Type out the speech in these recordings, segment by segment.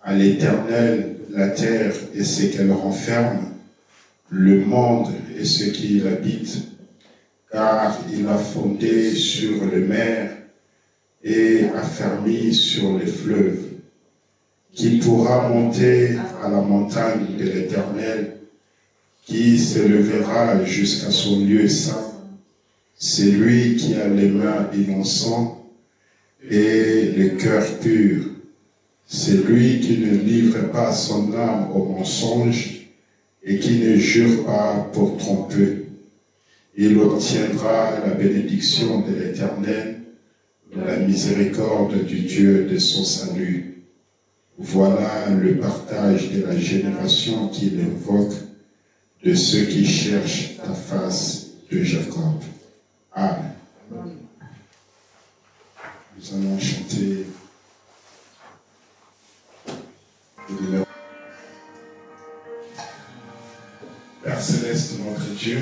À l'Éternel, la terre et ce qu'elle renferme, le monde et ce qui l'habite, car il a fondé sur les mers et affermi sur les fleuves. Qui pourra monter à la montagne de l'Éternel, qui s'élèvera jusqu'à son lieu saint? C'est lui qui a les mains innocentes et le cœur pur. C'est lui qui ne livre pas son âme au mensonge et qui ne jure pas pour tromper. Il obtiendra la bénédiction de l'Éternel, la miséricorde du Dieu de son salut. Voilà le partage de la génération qui l'invoque, de ceux qui cherchent ta face de Jacob. Amen. Nous allons chanter le numéro. Père Céleste, notre Dieu,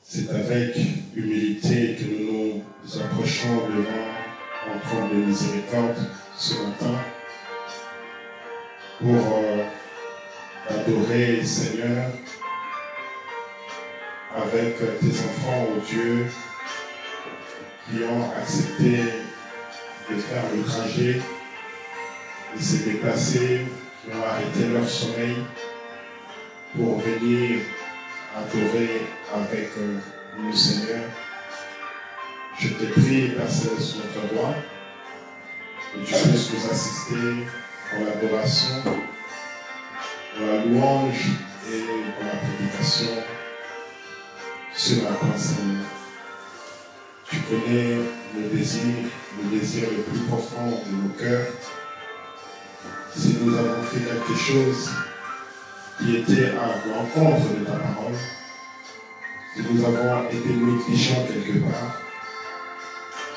c'est avec humilité que nous nous approchons devant ton trône de miséricorde ce matin pour t'adorer, Seigneur, avec tes enfants, ô Dieu, qui ont accepté de faire le trajet, de se déplacer, qui ont arrêté leur sommeil pour venir adorer avec nous, Seigneur. Je te prie, Père Céleste, notre roi, que tu puisses nous assister dans l'adoration, dans la louange et dans la prédication ce matin, Seigneur. Tu connais le désir le plus profond de nos cœurs. Si nous avons fait quelque chose qui était à l'encontre de ta parole, si nous avons été négligents quelque part,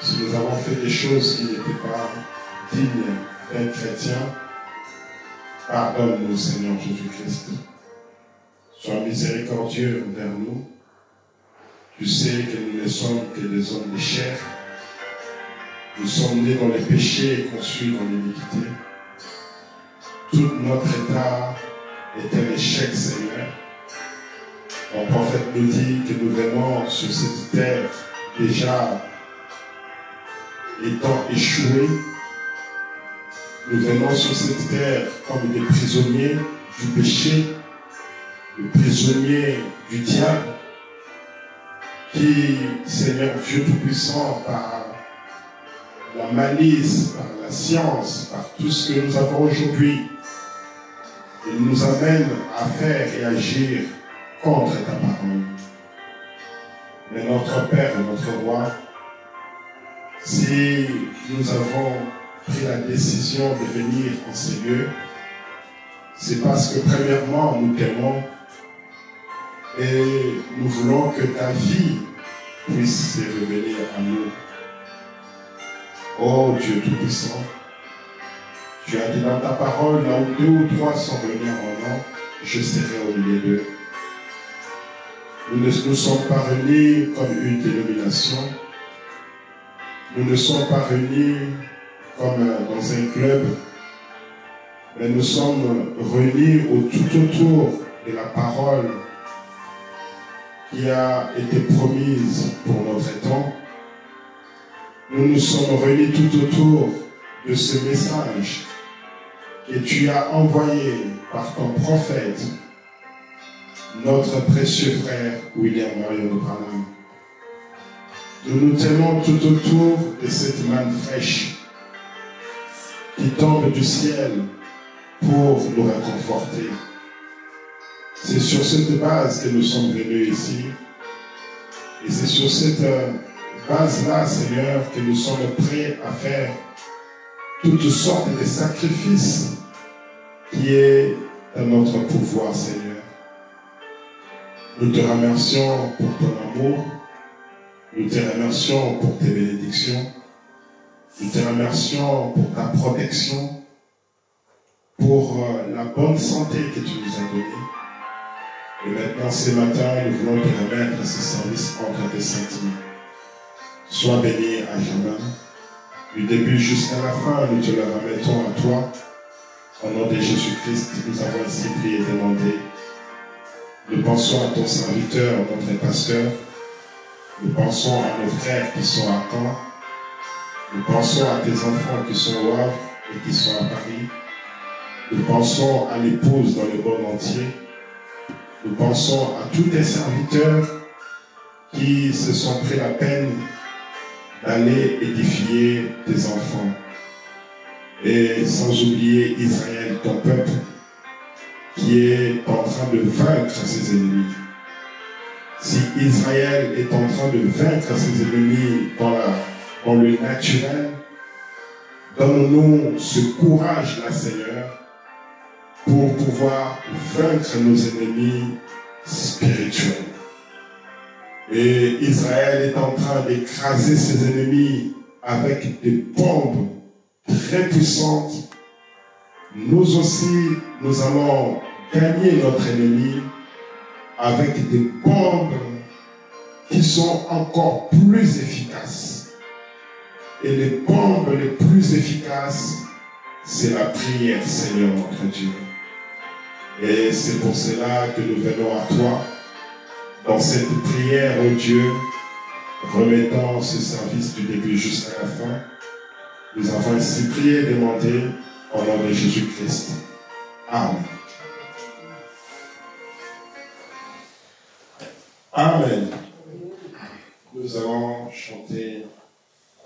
si nous avons fait des choses qui n'étaient pas dignes d'un chrétien, pardonne-nous, Seigneur Jésus-Christ. Sois miséricordieux envers nous. Tu sais que nous ne sommes que des hommes de chair. Nous sommes nés dans les péchés et conçus dans l'iniquité. Tout notre état est un échec, Seigneur. Ton prophète nous dit que nous venons sur cette terre déjà étant échoués. Nous venons sur cette terre comme des prisonniers du péché, des prisonniers du diable, qui, Seigneur Dieu Tout-Puissant, par la malice, par la science, par tout ce que nous avons aujourd'hui, il nous amène à faire et agir contre ta parole. Mais notre Père et notre Roi, si nous avons pris la décision de venir en ces lieux, c'est parce que premièrement nous t'aimons et nous voulons que ta vie puisse se révéler à nous. Oh Dieu Tout-Puissant, tu as dit dans ta parole, là où 2 ou 3 sont réunis en mon nom, je serai au milieu d'eux. Nous ne nous sommes pas réunis comme une dénomination. Nous ne sommes pas réunis comme dans un club, mais nous sommes réunis tout autour de la parole qui a été promise pour notre temps. Nous nous sommes réunis tout autour de ce message que tu as envoyé par ton prophète, notre précieux frère William Marion Branham. Nous nous tenons tout autour de cette manne fraîche qui tombe du ciel pour nous réconforter. C'est sur cette base que nous sommes venus ici. Et c'est sur cette base-là, Seigneur, que nous sommes prêts à faire toutes sortes de sacrifices qui est dans notre pouvoir, Seigneur. Nous te remercions pour ton amour. Nous te remercions pour tes bénédictions. Nous te remercions pour ta protection, pour la bonne santé que tu nous as donnée. Et maintenant, ce matin, nous voulons te remettre ce service entre tes saintes mains. Sois béni à jamais. Du début jusqu'à la fin, nous te le remettons à toi. Au nom de Jésus-Christ, nous avons ainsi prié et demandé. Nous pensons à ton serviteur, notre pasteur. Nous pensons à nos frères qui sont à Caen. Nous pensons à tes enfants qui sont au Havre et qui sont à Paris. Nous pensons à l'épouse dans le monde entier. Nous pensons à tous tes serviteurs qui se sont pris la peine d'aller édifier tes enfants. Et sans oublier Israël, ton peuple, qui est en train de vaincre ses ennemis. Si Israël est en train de vaincre ses ennemis dans le naturel, donne-nous ce courage-là, Seigneur, pour pouvoir vaincre nos ennemis spirituels. Et Israël est en train d'écraser ses ennemis avec des bombes très puissantes. Nous aussi, nous allons gagner notre ennemi avec des bombes qui sont encore plus efficaces. Et les bombes les plus efficaces, c'est la prière, Seigneur notre Dieu. Et c'est pour cela que nous venons à toi, dans cette prière, ô Dieu, remettant ce service du début jusqu'à la fin. Nous avons ainsi prié et demandé au nom de Jésus-Christ. Amen. Amen. Nous allons chanter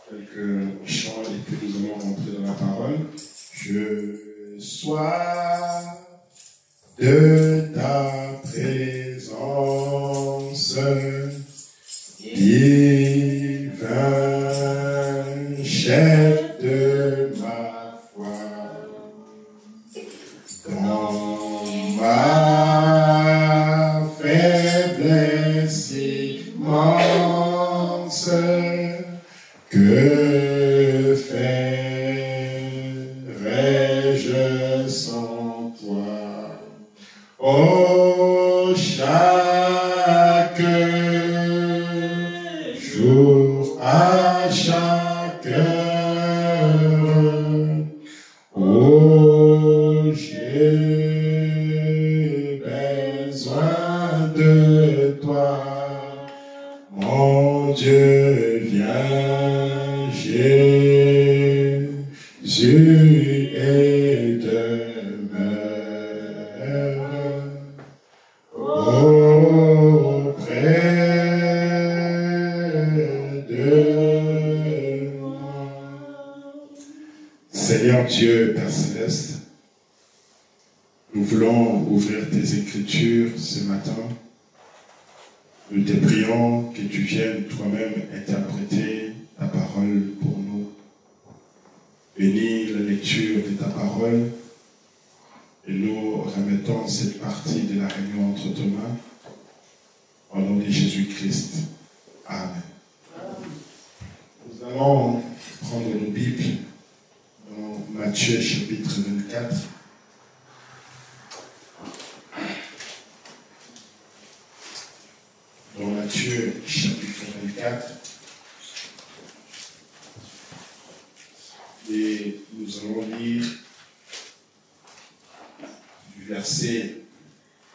quelques chants et puis nous allons rentrer dans la parole. Je sois de ta présence, divin chef de ma foi, dans ma faiblesse immense, que ferais-je sans toi? Oh, chaque jour, à chaque heure, oh, j'ai besoin de toi. Mon Dieu, viens, Jésus et demeure auprès de moi. Seigneur Dieu, Père Céleste, nous voulons ouvrir tes Écritures ce matin. Nous te prions que tu viennes toi-même interpréter ta parole pour nous. Bénis la lecture de ta parole et nous remettons cette partie de la réunion entre tes mains. Au nom de Jésus-Christ. Amen. Nous allons prendre nos Bibles dans Matthieu chapitre 24. Dans Matthieu chapitre 24. Et nous allons lire du verset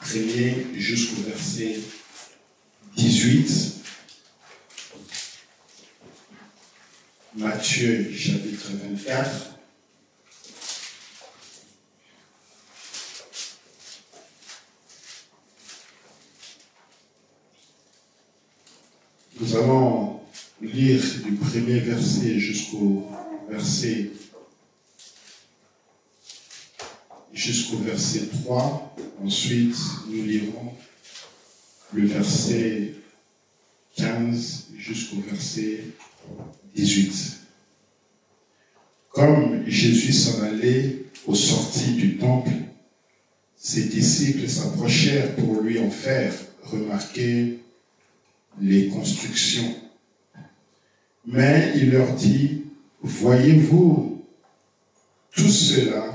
1er jusqu'au verset 18. Matthieu chapitre 24. Nous allons lire du premier verset jusqu'au verset 3. Ensuite, nous lirons le verset 15 jusqu'au verset 18. Comme Jésus s'en allait aux sorties du temple, ses disciples s'approchèrent pour lui en faire remarquer les constructions. Mais il leur dit, voyez-vous tout cela?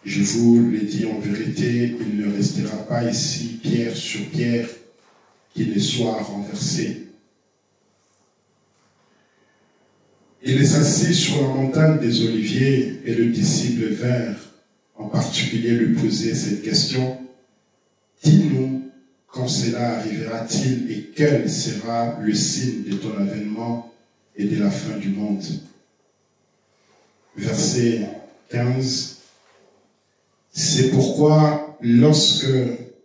Je vous le dis en vérité, il ne restera pas ici pierre sur pierre qui ne soit renversée. Il est assis sur la montagne des Oliviers et le disciple vint en particulier lui poser cette question. Dis-nous, quand cela arrivera-t-il et quel sera le signe de ton avènement et de la fin du monde? Verset 15. C'est pourquoi lorsque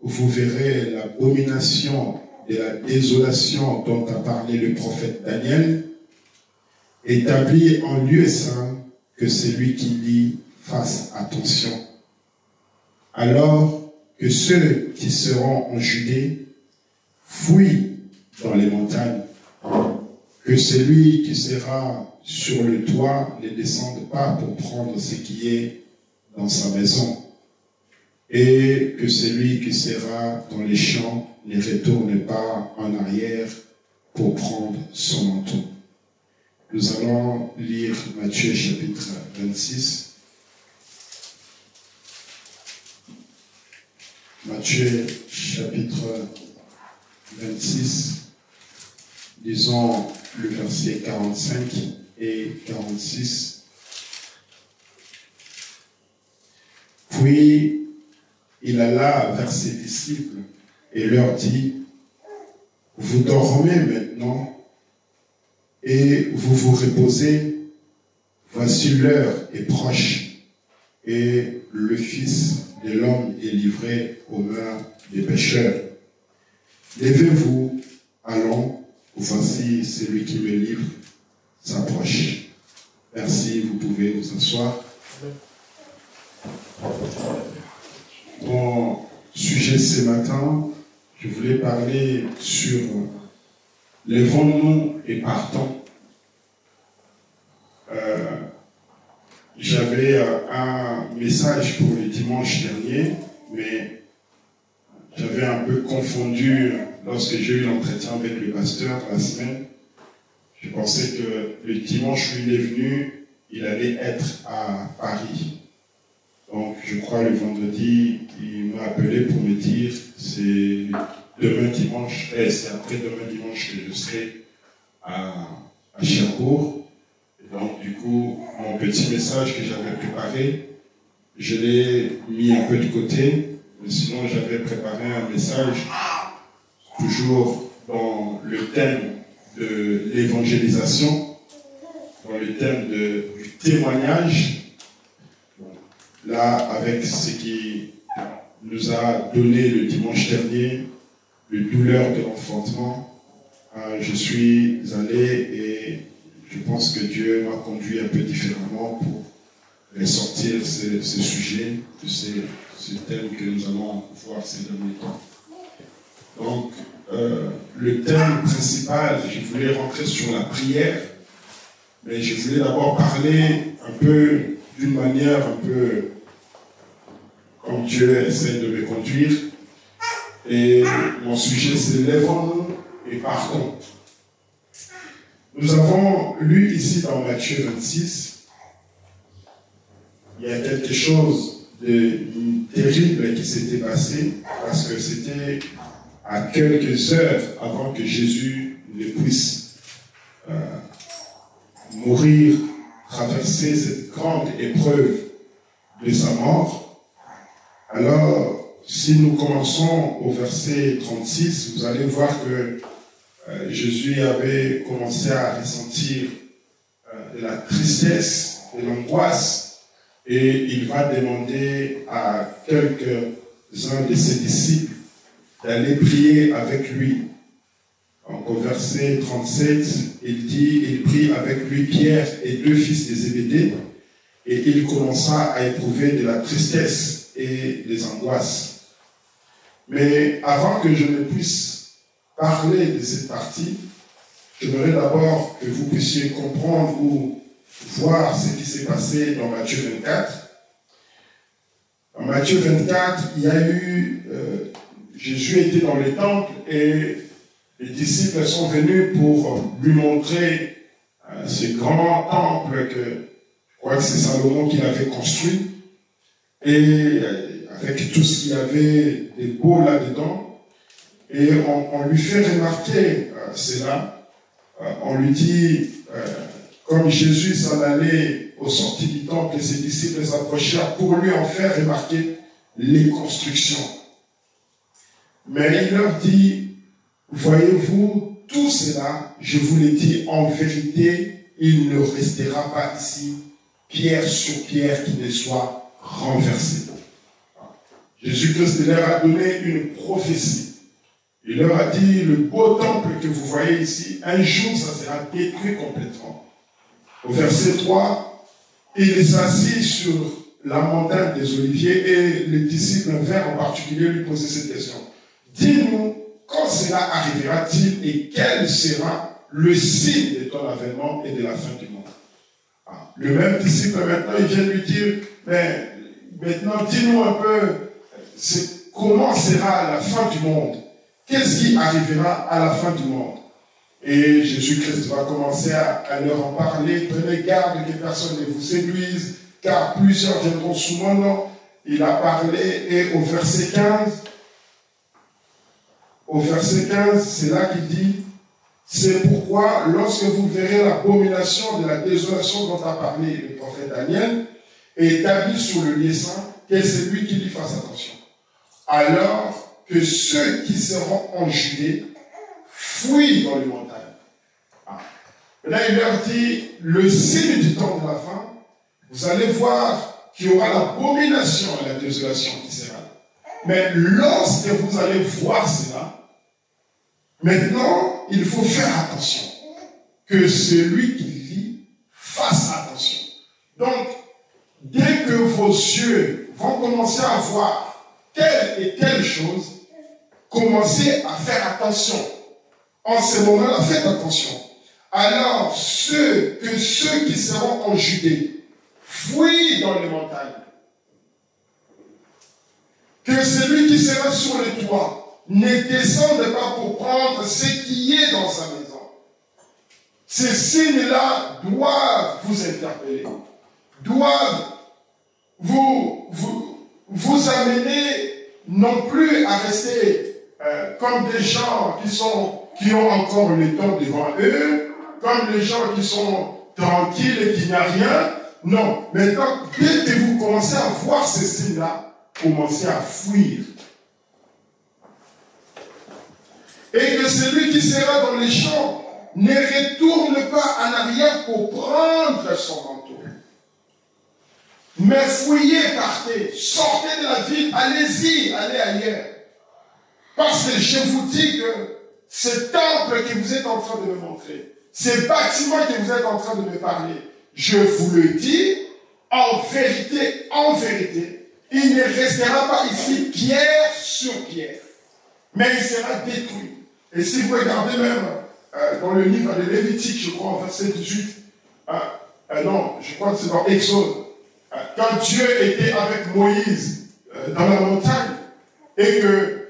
vous verrez l'abomination de la désolation dont a parlé le prophète Daniel, établi en lieu saint, que celui qui lit fasse attention. Alors que ceux qui seront en Judée fuient dans les montagnes, que celui qui sera sur le toit ne descende pas pour prendre ce qui est dans sa maison, et que celui qui sera dans les champs ne retourne pas en arrière pour prendre son manteau. Nous allons lire Matthieu chapitre 26. Matthieu chapitre 26, disons le verset 45 et 46. Puis il alla vers ses disciples et leur dit, vous dormez maintenant et vous vous reposez, voici l'heure est proche et le Fils de l'homme est livré aux mains des pécheurs. Levez-vous, allons, voici celui qui me livre s'approche. Merci, vous pouvez vous asseoir. Mon sujet ce matin, je voulais parler sur levons-nous et partons. J'avais un message pour le dimanche dernier, mais j'avais un peu confondu lorsque j'ai eu l'entretien avec le pasteur la semaine. Je pensais que le dimanche où il est venu, il allait être à Paris. Donc je crois le vendredi, il m'a appelé pour me dire c'est demain dimanche, c'est après-demain dimanche que je serai à Cherbourg. Donc, du coup, mon petit message que j'avais préparé, je l'ai mis un peu de côté. Mais sinon, j'avais préparé un message toujours dans le thème de l'évangélisation, dans le thème du témoignage. Là, avec ce qui nous a donné le dimanche dernier, le douleur de l'enfantement, je suis allé et je pense que Dieu m'a conduit un peu différemment pour ressortir ce sujet, ce thème que nous allons voir ces derniers temps. Donc, le thème principal, je voulais rentrer sur la prière, mais je voulais d'abord parler un peu d'une manière un peu comme Dieu essaie de me conduire. Et mon sujet, c'est lèvons-nous et partons. Nous avons lu ici dans Matthieu 26, il y a quelque chose de terrible qui s'était passé, parce que c'était à quelques heures avant que Jésus ne puisse mourir, traverser cette grande épreuve de sa mort. Alors, si nous commençons au verset 36, vous allez voir que Jésus avait commencé à ressentir de la tristesse, de l'angoisse, et il va demander à quelques-uns de ses disciples d'aller prier avec lui. Donc au verset 37, il dit, il prit avec lui Pierre et deux fils de Zébédée, et il commença à éprouver de la tristesse et des angoisses. Mais avant que je ne puisse parler de cette partie, j'aimerais d'abord que vous puissiez comprendre ou voir ce qui s'est passé dans Matthieu 24. Dans Matthieu 24, il y a eu, Jésus était dans le temple et les disciples sont venus pour lui montrer ce grand temple que, je crois que c'est Salomon qui l'avait construit, et avec tout ce qu'il y avait de beau là-dedans. Et on lui fait remarquer cela. On lui dit, comme Jésus s'en allait aux sorties du temple et ses disciples s'approchèrent pour lui en faire remarquer les constructions. Mais il leur dit, voyez-vous, tout cela, je vous l'ai dit, en vérité, il ne restera pas ici pierre sur pierre qui ne soit renversée. Jésus-Christ leur a donné une prophétie. Il leur a dit, le beau temple que vous voyez ici, un jour, ça sera détruit complètement. Au verset 3, il s'assit sur la montagne des Oliviers et les disciples vinrent en particulier lui poser cette question. Dis-nous, quand cela arrivera-t-il et quel sera le signe de ton avènement et de la fin du monde? Le même disciple maintenant, il vient lui dire, mais maintenant dis-nous un peu, comment sera la fin du monde? Qu'est-ce qui arrivera à la fin du monde? Et Jésus-Christ va commencer à leur en parler. Prenez garde que personne ne vous séduise, car plusieurs viendront sous mon nom. Il a parlé, et au verset 15, c'est là qu'il dit, c'est pourquoi, lorsque vous verrez l'abomination de la désolation dont a parlé le prophète Daniel, établi sur le lieu saint, que c'est lui qui lui fasse attention. Alors que ceux qui seront en Judée fuient dans les montagnes. Là, il leur dit, le signe du temps de la fin, vous allez voir qu'il y aura l'abomination et la désolation qui sera là. Mais lorsque vous allez voir cela, maintenant, il faut faire attention. Que celui qui lit fasse attention. Donc, dès que vos yeux vont commencer à voir telle et telle chose, commencez à faire attention. En ce moment-là, faites attention. Alors, ceux qui seront en Judée, fuient dans les montagnes. Que celui qui sera sur les toits ne descende pas pour prendre ce qui est dans sa maison. Ces signes-là doivent vous interpeller, doivent vous amener non plus à rester comme des gens qui ont encore le temps devant eux, comme les gens qui sont tranquilles et qui n'ont rien. Non, maintenant, dès que vous commencez à voir ces signes-là, commencez à fuir. Et que celui qui sera dans les champs ne retourne pas en arrière pour prendre son manteau. Mais fuyez, partez, sortez de la ville, allez-y, allez ailleurs. Parce que je vous dis que ce temple que vous êtes en train de me montrer, ces bâtiments que vous êtes en train de me parler, je vous le dis, en vérité, il ne restera pas ici pierre sur pierre, mais il sera détruit. Et si vous regardez même dans le livre de Lévitique, je crois, en verset 18, non, je crois que c'est dans Exode, quand Dieu était avec Moïse dans la montagne, et que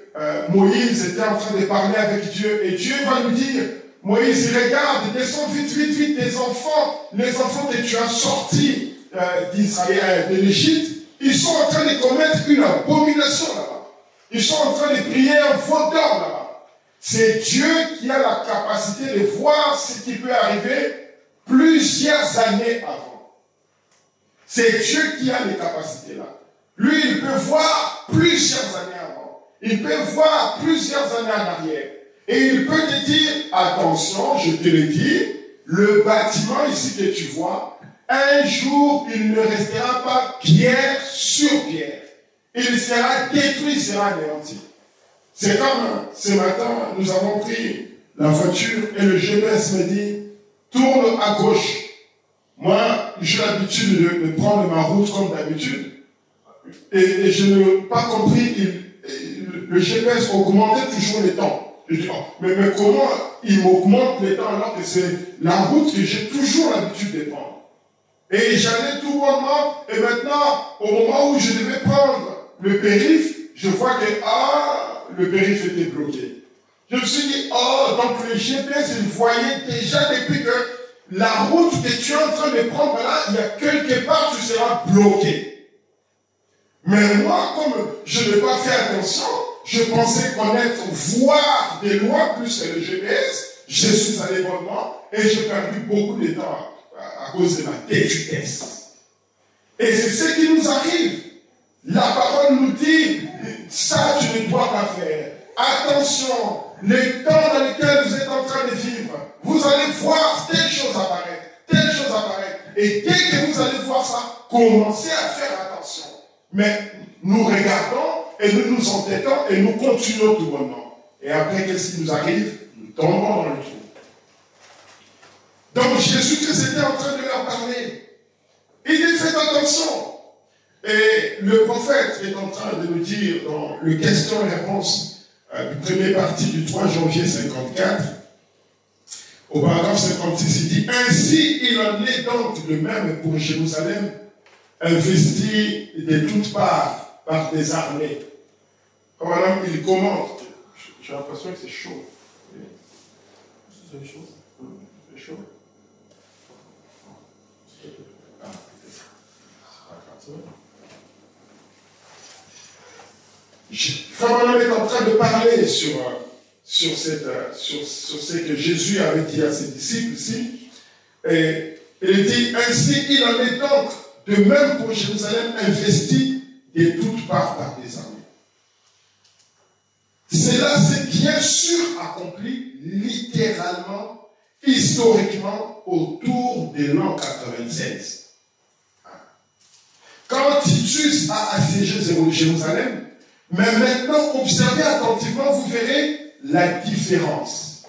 Moïse était en train de parler avec Dieu, et Dieu va lui dire, Moïse, il regarde, descends vite, tes enfants, les enfants que tu as sortis d'Israël, de l'Égypte, ils sont en train de commettre une abomination là-bas. Ils sont en train de prier un veau d'or là-bas. C'est Dieu qui a la capacité de voir ce qui peut arriver plusieurs années avant. C'est Dieu qui a les capacités là. Lui, il peut voir plusieurs années avant. Il peut voir plusieurs années en arrière. Et il peut te dire, attention, je te le dis, le bâtiment ici que tu vois, un jour, il ne restera pas pierre sur pierre. Il sera détruit, il sera anéanti. C'est comme ce matin, nous avons pris la voiture et le GPS me dit, tourne à gauche. Moi, j'ai l'habitude de prendre ma route comme d'habitude. Et je n'ai pas compris, le GPS augmentait toujours les temps. Je dis, oh, mais comment il m'augmente les temps alors que c'est la route que j'ai toujours l'habitude de prendre? Et j'allais tout bonnement, et maintenant, au moment où je devais prendre le périph', je vois que, le périph' était bloqué. Je me suis dit, donc le GPS, il voyait déjà depuis que la route que tu es en train de prendre là, il y a quelque part, tu seras bloqué. Mais moi, comme je n'ai pas fait attention, je pensais connaître, voir de loin plus que le GPS, je suis allé bonnement et j'ai perdu beaucoup de temps à cause de ma détresse. Et c'est ce qui nous arrive. La parole nous dit, ça tu ne dois pas faire. Attention, le temps dans lequel vous êtes en train de vivre, vous allez voir telle chose apparaître, telle chose apparaître. Et dès que vous allez voir ça, commencez à faire attention. Mais nous regardons et nous nous entêtons et nous continuons tout bonnement. Et après, qu'est-ce qui nous arrive? Nous tombons dans le trou. Donc Jésus-Christ était en train de leur parler. Il dit, faites attention. Et le prophète est en train de nous dire dans le question-réponse du premier parti du 3 janvier 54, au paragraphe 56, il dit, ainsi il en est donc de même pour Jérusalem, investi de toutes parts par des armées. Voilà, il commente. J'ai l'impression que c'est chaud. C'est chaud? C'est chaud? Ah, Frère est en train de parler sur ce que Jésus avait dit à ses disciples ici. Et il dit, ainsi il en est donc de même pour Jérusalem investi de toutes parts par des armées. Cela s'est bien sûr accompli littéralement, historiquement, autour de l'an 96. Quand Titus a assiégé Jérusalem, mais maintenant, observez attentivement, vous verrez la différence.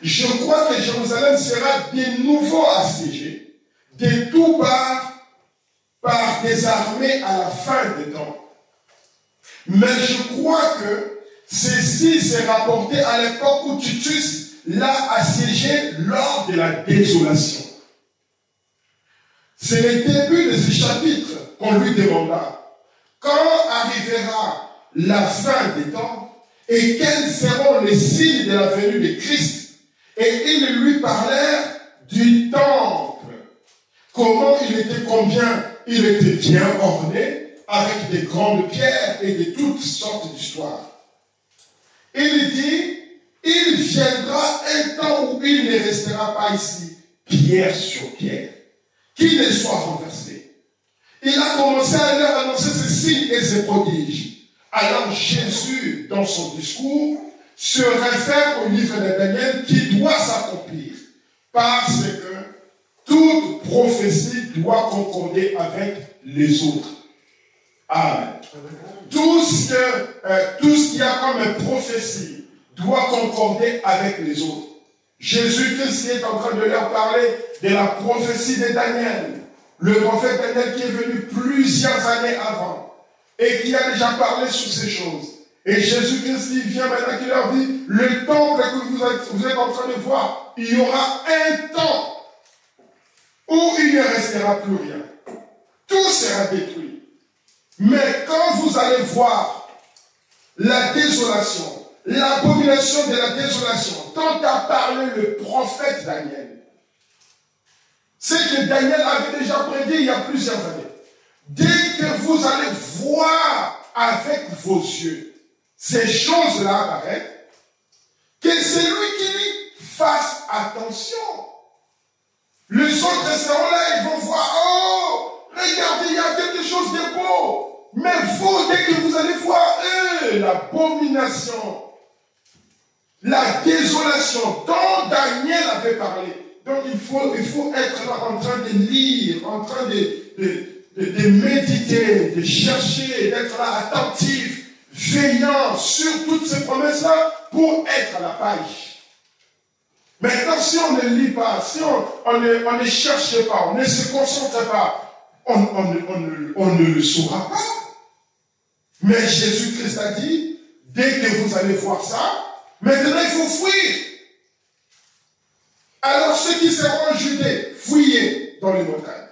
Je crois que Jérusalem sera de nouveau assiégée, de tout part, par des armées à la fin des temps. Mais je crois que ceci s'est rapporté à l'époque où Titus l'a assiégé lors de la désolation. C'est le début de ce chapitre qu'on lui demanda. Quand arrivera la fin des temps et quels seront les signes de la venue de Christ? Et ils lui parlèrent du temple. Comment il était, combien il était bien orné, avec des grandes pierres et de toutes sortes d'histoires. Il dit, il viendra un temps où il ne restera pas ici, pierre sur pierre, qui ne soit renversé. Il a commencé à leur annoncer ces signes et ces prodiges. Alors Jésus, dans son discours, se réfère au livre de Daniel qui doit s'accomplir. Parce que toute prophétie doit concorder avec les autres. Amen. Tout ce qui a comme prophétie doit concorder avec les autres. Jésus-Christ est en train de leur parler de la prophétie de Daniel. Le prophète Daniel qui est venu plusieurs années avant et qui a déjà parlé sur ces choses. Et Jésus-Christ vient maintenant qui leur dit, le temple que vous êtes en train de voir, il y aura un temps où il ne restera plus rien. Tout sera détruit. Mais quand vous allez voir la désolation, l'abomination de la désolation, dont a parlé le prophète Daniel, c'est que Daniel avait déjà prédit il y a plusieurs années. Dès que vous allez voir avec vos yeux ces choses-là apparaître, que celui qui dit fasse attention. Les autres seront là, ils vont voir, oh, regardez, il y a quelque chose de beau. Mais vous, dès que vous allez voir, l'abomination, la désolation dont Daniel avait parlé. Donc il faut être là en train de lire, en train de méditer, de chercher, d'être là attentif, veillant sur toutes ces promesses-là pour être à la page. Maintenant, si on ne lit pas, si on ne cherche pas, on ne se concentre pas, on ne le saura pas. Mais Jésus-Christ a dit, dès que vous allez voir ça, maintenant il faut fuir. Alors ceux qui seront en Judée, fuyez dans les montagnes.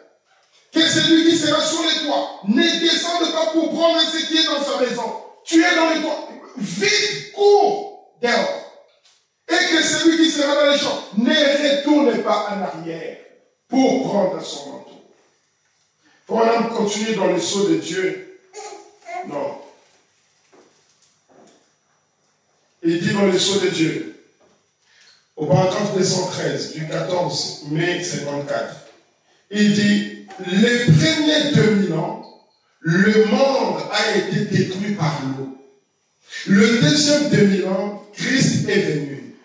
Que celui qui sera sur les toits ne descende pas pour prendre ce qui est dans sa maison. Tu es dans les toits, vite, cours dehors. Et que celui qui sera dans les champs ne retourne pas en arrière pour prendre son manteau. Pour continuer dans le sceau de Dieu. Non. Il dit dans le sceau de Dieu. au paragraphe 213 du 14 mai 54, il dit, les premiers 2000 ans, le monde a été détruit par l'eau. Le deuxième 2000 ans, Christ est venu.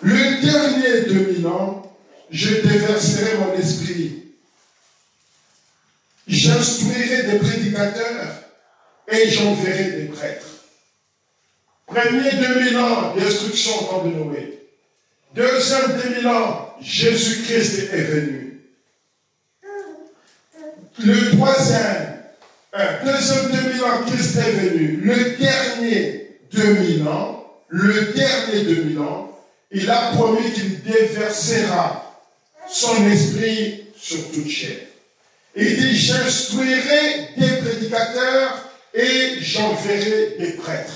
Le dernier 2000 ans, je déverserai mon esprit. J'instruirai des prédicateurs et j'enverrai des prêtres. Premier 2000 ans, destruction au temps de Noé. Deuxième 2000 ans, Jésus-Christ est venu. Le troisième, deuxième 2000 ans, Christ est venu. Le dernier 2000 ans, il a promis qu'il déversera son esprit sur toute chair. Il dit, j'instruirai des prédicateurs et j'enverrai des prêtres.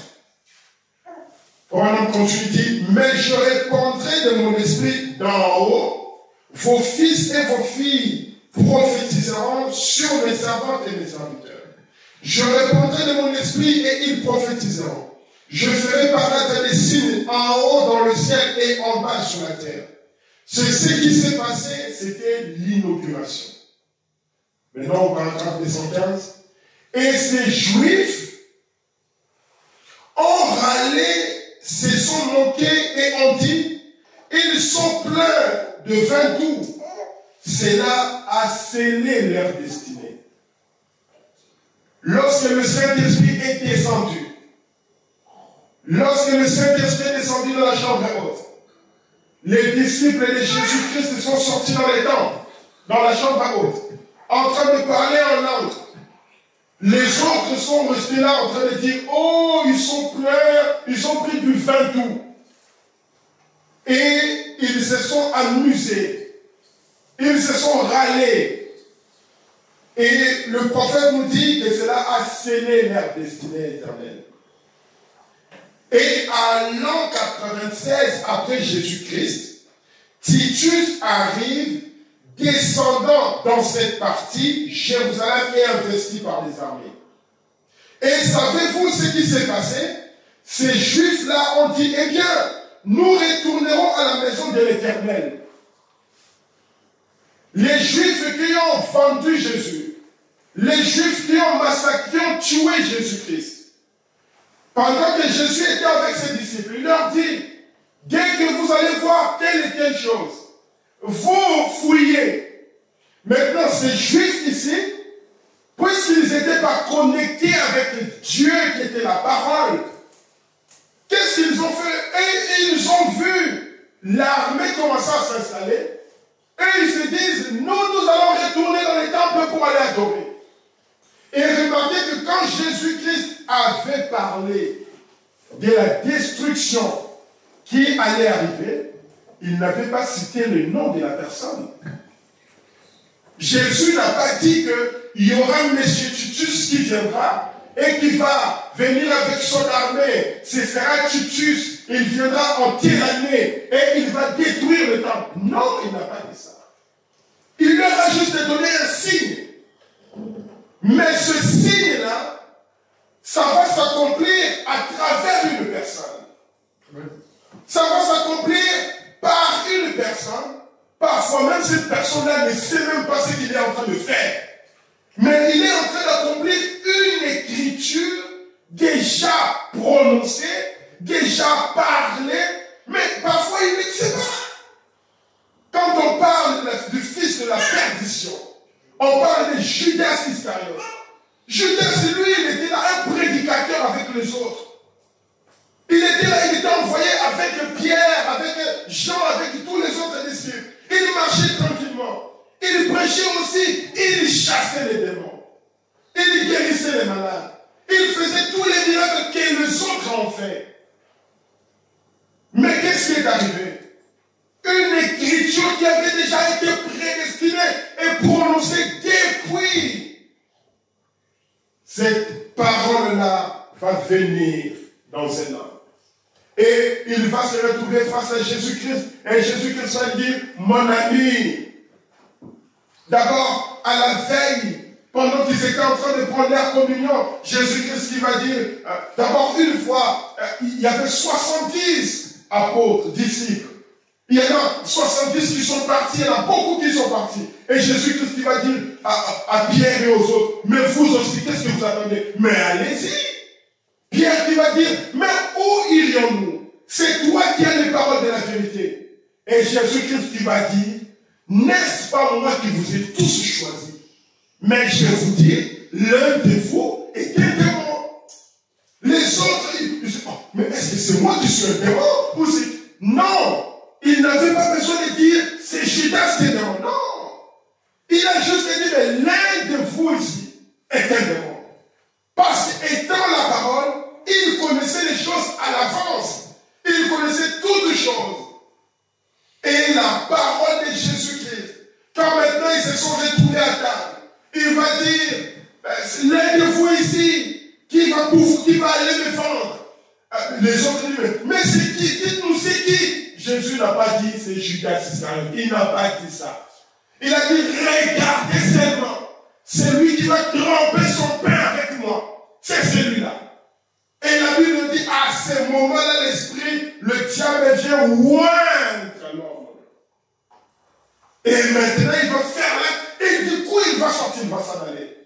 Pour un homme continue, il dit, mais je répandrai de mon esprit d'en haut, vos fils et vos filles prophétiseront sur mes servantes et mes serviteurs. Je répandrai de mon esprit et ils prophétiseront. Je ferai paraître des signes en haut dans le ciel et en bas sur la terre. C'est ce qui s'est passé, c'était l'inauguration. Maintenant, au paragraphe 215. Et ces Juifs ont râlé, se sont moqués et ont dit, ils sont pleins de vin doux. Cela a scellé leur destinée. Lorsque le Saint-Esprit est descendu, dans la chambre haute, les disciples de Jésus-Christ sont sortis dans les temples, dans la chambre haute, en train de parler en langue. Les autres sont restés là en train de dire, oh, ils sont pleins, ils ont pris du vin doux. Et ils se sont amusés. Ils se sont râlés. Et le prophète nous dit que cela a scellé leur destinée éternelle. Et à l'an 96 après Jésus-Christ, Titus arrive descendant dans cette partie, Jérusalem est investie par les armées. Et savez-vous ce qui s'est passé? Ces Juifs-là ont dit, eh bien, nous retournerons à la maison de l'Éternel. Les Juifs qui ont vendu Jésus, les Juifs qui ont massacré, qui ont tué Jésus-Christ, pendant que Jésus était avec ses disciples, il leur dit, dès que vous allez voir telle et telle chose, vous fouillez. Maintenant, ces Juifs ici, puisqu'ils n'étaient pas connectés avec Dieu qui était la parole, qu'est-ce qu'ils ont fait? Et ils ont vu l'armée commencer à s'installer. Et ils se disent, nous allons retourner dans les temples pour aller adorer. Et remarquez que quand Jésus-Christ avait parlé de la destruction qui allait arriver, il n'avait pas cité le nom de la personne. Jésus n'a pas dit qu'il y aura M. Titus qui viendra et qui va venir avec son armée. Ce sera Titus, il viendra en tyrannie et il va détruire le temple. Non, il n'a pas dit ça. Il leur a juste donné un signe. Mais ce signe-là, ça va s'accomplir à travers une personne. Ça va s'accomplir par une personne. Parfois même cette personne-là ne sait même pas ce qu'il est en train de faire. Mais il est en train d'accomplir une écriture déjà prononcée, déjà parlée, mais parfois il ne sait pas. Quand on parle du fils de la perdition, on parle de Judas Iscariote. Judas, lui, il était là, un prédicateur avec les autres. Il était là, il était envoyé avec Pierre, avec Jean, avec tous les autres disciples. Il marchait tranquillement. Il prêchait aussi. Il chassait les démons. Il guérissait les malades. Il faisait tous les miracles que les autres ont fait. Mais qu'est-ce qui est arrivé? Une écriture qui avait déjà été prédestinée et prononcée depuis. Cette parole-là va venir dans un homme. Et il va se retrouver face à Jésus-Christ. Et Jésus-Christ va dire, mon ami. D'abord, à la veille, pendant qu'ils étaient en train de prendre leur communion, Jésus-Christ qui va dire, d'abord une fois, il y avait 70 apôtres, disciples. Il y en a 70 qui sont partis, il y en a beaucoup qui sont partis. Et Jésus-Christ qui va dire à Pierre et aux autres, mais vous aussi, qu'est-ce que vous attendez? Mais allez-y. Pierre qui va dire, mais où irions-nous? C'est toi qui as les paroles de la vérité. Et Jésus-Christ qui va dire, n'est-ce pas moi qui vous ai tous choisis? Mais je vous dis, l'un de vous est un démon. Les autres, ils disent, oh, mais est-ce que c'est moi qui suis un démon? Ou c'est... Non! Il n'avait pas besoin de dire, c'est Judas qui est démon. Non! Il a juste dit, mais l'un de vous ici est un démon. Parce qu'étant la parole, il connaissait les choses à l'avance. Il connaissait toutes les choses. Et la parole de Jésus-Christ, quand maintenant ils se sont retrouvés à table, il va dire, l'un de vous ici, qui va aller me vendre. Les autres disent, mais c'est qui? Dites-nous c'est qui? Jésus n'a pas dit c'est Judas Iscariote. Il n'a pas dit ça. Il a dit, regardez seulement. C'est lui qui va tremper son pain avec moi. C'est celui-là. Et la Bible dit, à ce moment-là, l'esprit, le diable vient oindre l'homme. Et maintenant, il va faire là, et du coup, il va sortir, il va s'en aller.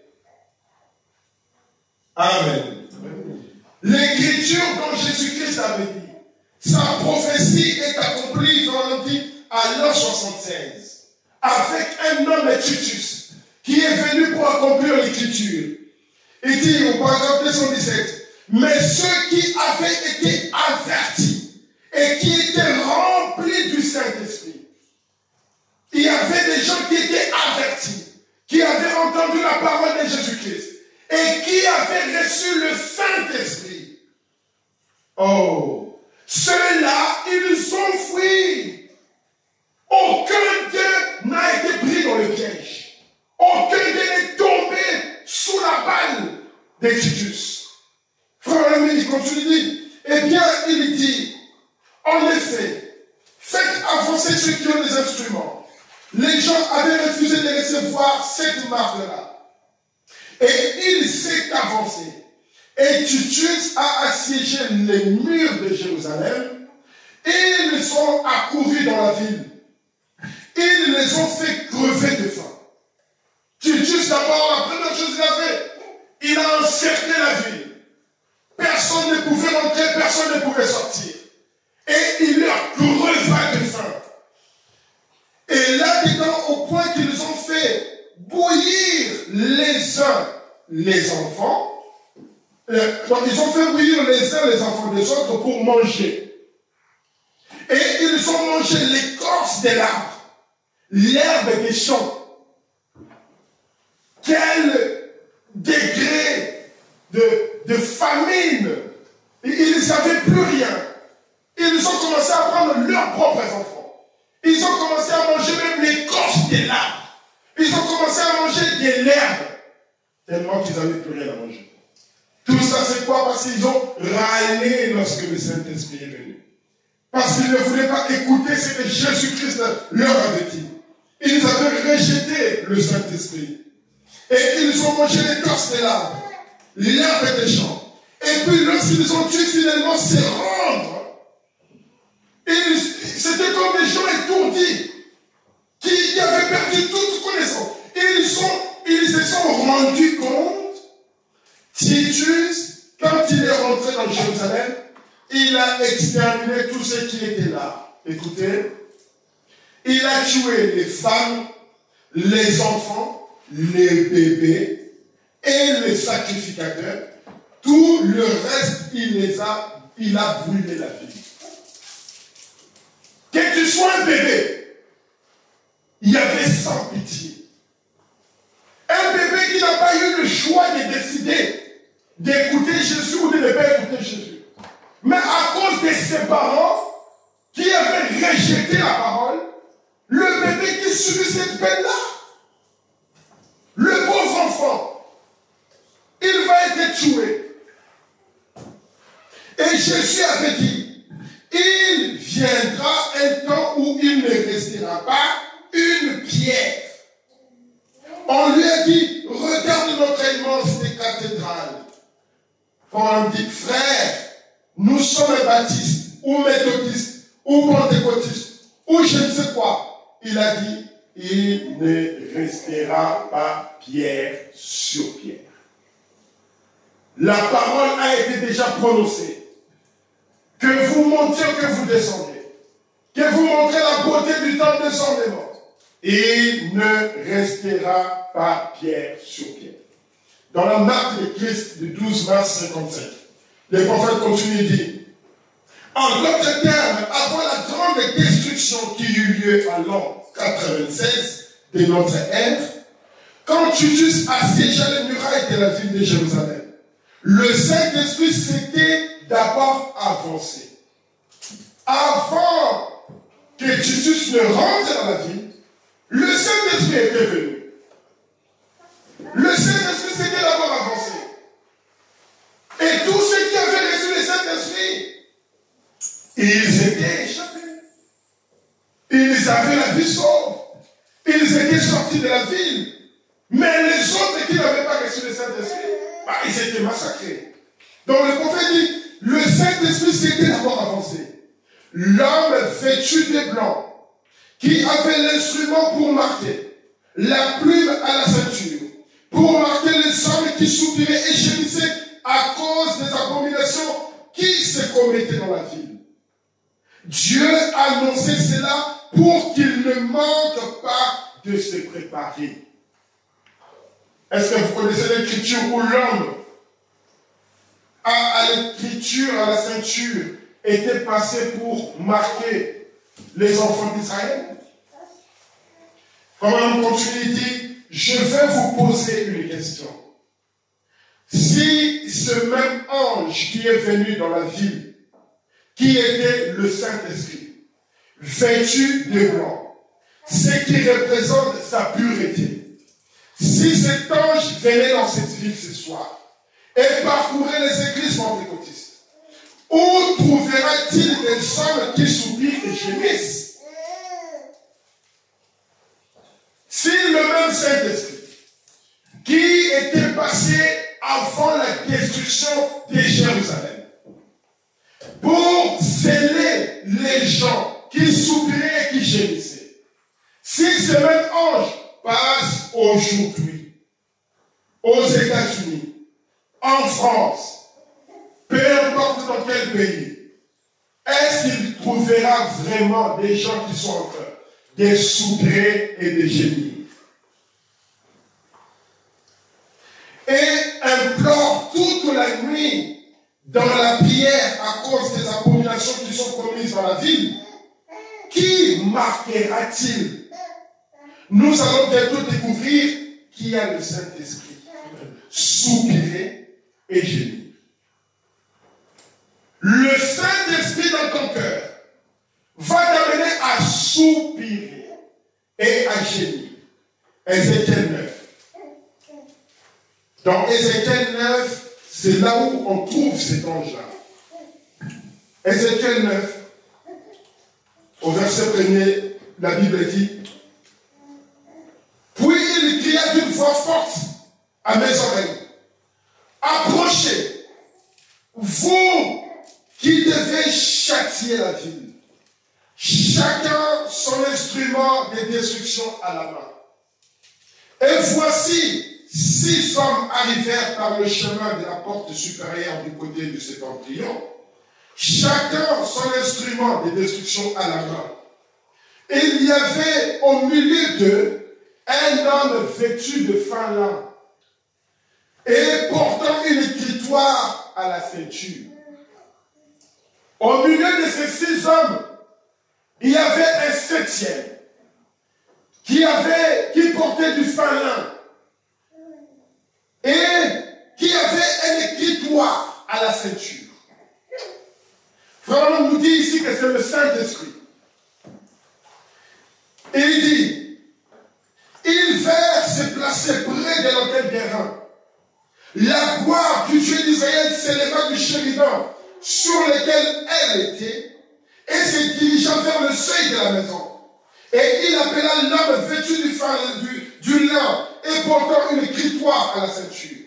Amen. L'écriture dont Jésus-Christ avait dit, sa prophétie est accomplie, on dit, à l'an 76, avec un homme Titus, qui est venu pour accomplir l'écriture. Il dit au paragraphe 217, mais ceux qui avaient été avertis et qui étaient remplis du Saint-Esprit, il y avait des gens qui étaient avertis, qui avaient entendu la parole de Jésus-Christ et qui avaient reçu le Saint-Esprit. Oh, ceux-là, ils ont fui. Aucun d'eux n'a été pris dans le piège. Aucun d'eux n'est tombé sous la balle de Titus. Frère ami, il continue, il dit, eh bien, il dit, en effet, faites avancer ceux qui ont des instruments. Les gens avaient refusé de recevoir cette marque-là. Et il s'est avancé. Et Titus a assiégé les murs de Jérusalem. Et ils sont accourus dans la ville. Ils les ont fait crever de faim. Titus, d'abord, la première chose qu'il a fait, il a encerclé la ville. Personne ne pouvait rentrer, personne ne pouvait sortir. Et il leur creva de faim. Et là-dedans, au point qu'ils ont fait bouillir les uns les enfants, donc ils ont fait bouillir les uns les enfants des autres pour manger. Et ils ont mangé l'écorce de l'arbre, l'herbe des champs. Quel degré de famine! Ils ne savaient plus rien. Ils ont commencé à prendre leurs propres enfants. Ils ont commencé à manger même l'écorce de l'arbre. Ils ont commencé à manger de l'herbe. Tellement qu'ils n'avaient plus rien à manger. Tout ça, c'est quoi? Parce qu'ils ont râlé lorsque le Saint-Esprit est venu. Parce qu'ils ne voulaient pas écouter ce que Jésus-Christ leur avait dit. Ils avaient rejeté le Saint-Esprit. Et ils ont mangé l'écorce de l'arbre, l'herbe des champs. Et puis lorsqu'ils ont dû finalement se rendre, c'était comme des gens étourdis, qui avaient perdu toute connaissance. Ils se sont rendus compte, Titus, quand il est rentré dans Jérusalem, il a exterminé tous ceux qui étaient là. Écoutez, il a tué les femmes, les enfants, les bébés et les sacrificateurs. Tout le reste, il a brûlé la vie. Que tu sois un bébé, il y avait sans pitié. Un bébé qui n'a pas eu le choix de décider d'écouter Jésus ou de ne pas écouter Jésus. Mais à cause de ses parents qui avaient rejeté la parole, le bébé qui subit cette peine-là, le pauvre enfant, il va être tué. Et Jésus avait dit, il viendra un temps où il ne restera pas une pierre. On lui a dit, regarde notre immense cathédrale. On dit, frère, nous sommes baptistes, ou méthodistes, ou pentecôtistes, ou je ne sais quoi. Il a dit, il ne restera pas pierre sur pierre. La parole a été déjà prononcée. Que vous montiez, que vous descendiez. Que vous montrez la beauté du temps de son démon. Il ne restera pas pierre sur pierre. Dans la marque de Christ du 12 mars 55, le prophète continue et dit, en d'autres termes, avant la grande destruction qui eut lieu à l'an 96 de notre ère, quand Titus assiégea les murailles de la ville de Jérusalem, le Saint-Esprit s'était d'abord avancé. Avant que Titus ne rentre dans la ville, le Saint-Esprit était venu. Le Saint-Esprit s'était d'abord avancé. Et tous ceux qui avaient reçu le Saint-Esprit, ils étaient échappés. Ils avaient la vie sauve. Ils étaient sortis de la ville. Mais les autres qui n'avaient pas reçu le Saint-Esprit, ils étaient massacrés. Donc le prophète dit, le Saint-Esprit s'était d'abord avancé. L'homme vêtu de blanc, qui avait l'instrument pour marquer, la plume à la ceinture, pour marquer les hommes qui soupiraient et gémissaient à cause des abominations qui se commettaient dans la ville. Dieu a annoncé cela pour qu'il ne manque pas de se préparer. Est-ce que vous connaissez l'écriture où l'homme à l'écriture, à la ceinture, était passé pour marquer les enfants d'Israël? Comment on continue, il dit, je vais vous poser une question. Si ce même ange qui est venu dans la ville, qui était le Saint-Esprit, vêtu de blanc, ce qui représente sa pureté, si cet ange venait dans cette ville ce soir et parcourait les églises pentecôtistes, où trouvera-t-il des hommes qui soupirent et gémissent? Si le même Saint-Esprit qui était passé avant la destruction de Jérusalem pour sceller les gens qui soupiraient et qui gémissaient, si ce même ange passe aujourd'hui aux États-Unis, en France, peu importe dans quel pays, est-ce qu'il trouvera vraiment des gens qui sont en train de soupirer et de gémir? Et implore toute la nuit dans la prière à cause des abominations qui sont commises dans la ville. Qui marquera-t-il? Nous allons bientôt découvrir qui a le Saint-Esprit. Soupirer et gémir. Le Saint-Esprit dans ton cœur va t'amener à soupirer et à gémir. Ézéchiel 9. Dans Ézéchiel 9, c'est là où on trouve cet ange-là. Ézéchiel 9, au verset 1er, la Bible dit, puis il cria d'une voix forte à mes oreilles, approchez, vous qui devez châtier la ville, chacun son instrument de destruction à la main. Et voici, 6 hommes arrivèrent par le chemin de la porte supérieure du côté du septentrion, chacun son instrument de destruction à la main. Et il y avait au milieu d'eux un homme vêtu de fin lin et portant une écritoire à la ceinture. Au milieu de ces 6 hommes, il y avait un 7e qui portait du fin lin et qui avait un écritoire à la ceinture. Frère, on nous dit ici que c'est le Saint-Esprit. Et il dit, ils vinrent se placer près de l'autel d'airain. La gloire du Dieu d'Israël s'éleva du chérubin sur lequel elle était et se dirigea vers le seuil de la maison. Et il appela l'homme vêtu du lin et portant une écritoire à la ceinture.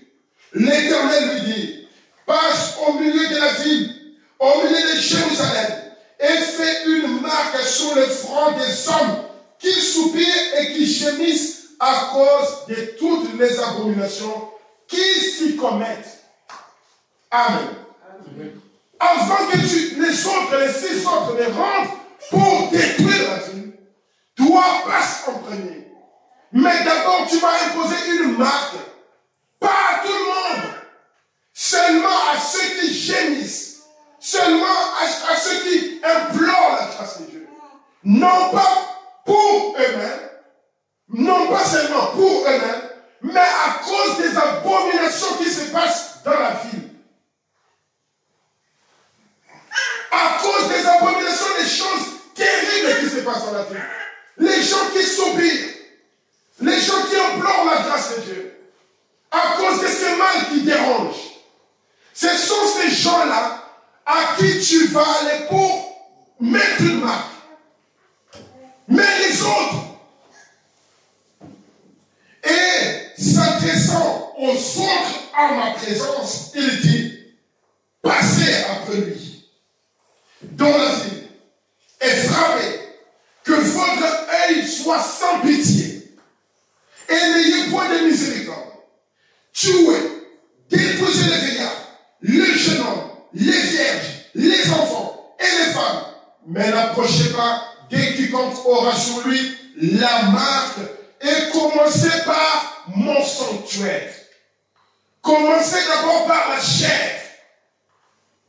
L'Éternel lui dit, passe au milieu de la ville, au milieu de Jérusalem, et fait une marque sur le front des hommes qui soupirent et qui gémissent à cause de toutes les abominations qui s'y commettent. Amen. Amen. Avant que les 6 autres ne rentrent pour détruire la ville, toi passe en premier. Mais d'abord, tu vas imposer une marque. Pas à tout le monde. Seulement à ceux qui gémissent. Seulement à ceux qui implorent la grâce de Dieu. Non pas pour eux-mêmes. Non pas seulement pour eux-mêmes, mais à cause des abominations qui se passent dans la ville. À cause des abominations, des choses terribles qui se passent dans la ville. Les gens qui soupirent. Les gens qui implorent la grâce de Dieu. À cause de ces mal qui dérangent. Ce sont ces gens-là à qui tu vas aller pour mettre une marque. Mais les autres, et s'adressant aux autres à ma présence, il dit, passez après lui dans la ville et frappez, que votre œil soit sans pitié et n'ayez point de miséricorde. Tuez, détruisez les vieillards, les jeunes hommes, les vierges, les enfants et les femmes, mais n'approchez pas dès quiconque aura sur lui la marque, et commencez par mon sanctuaire. Commencez d'abord par la chair.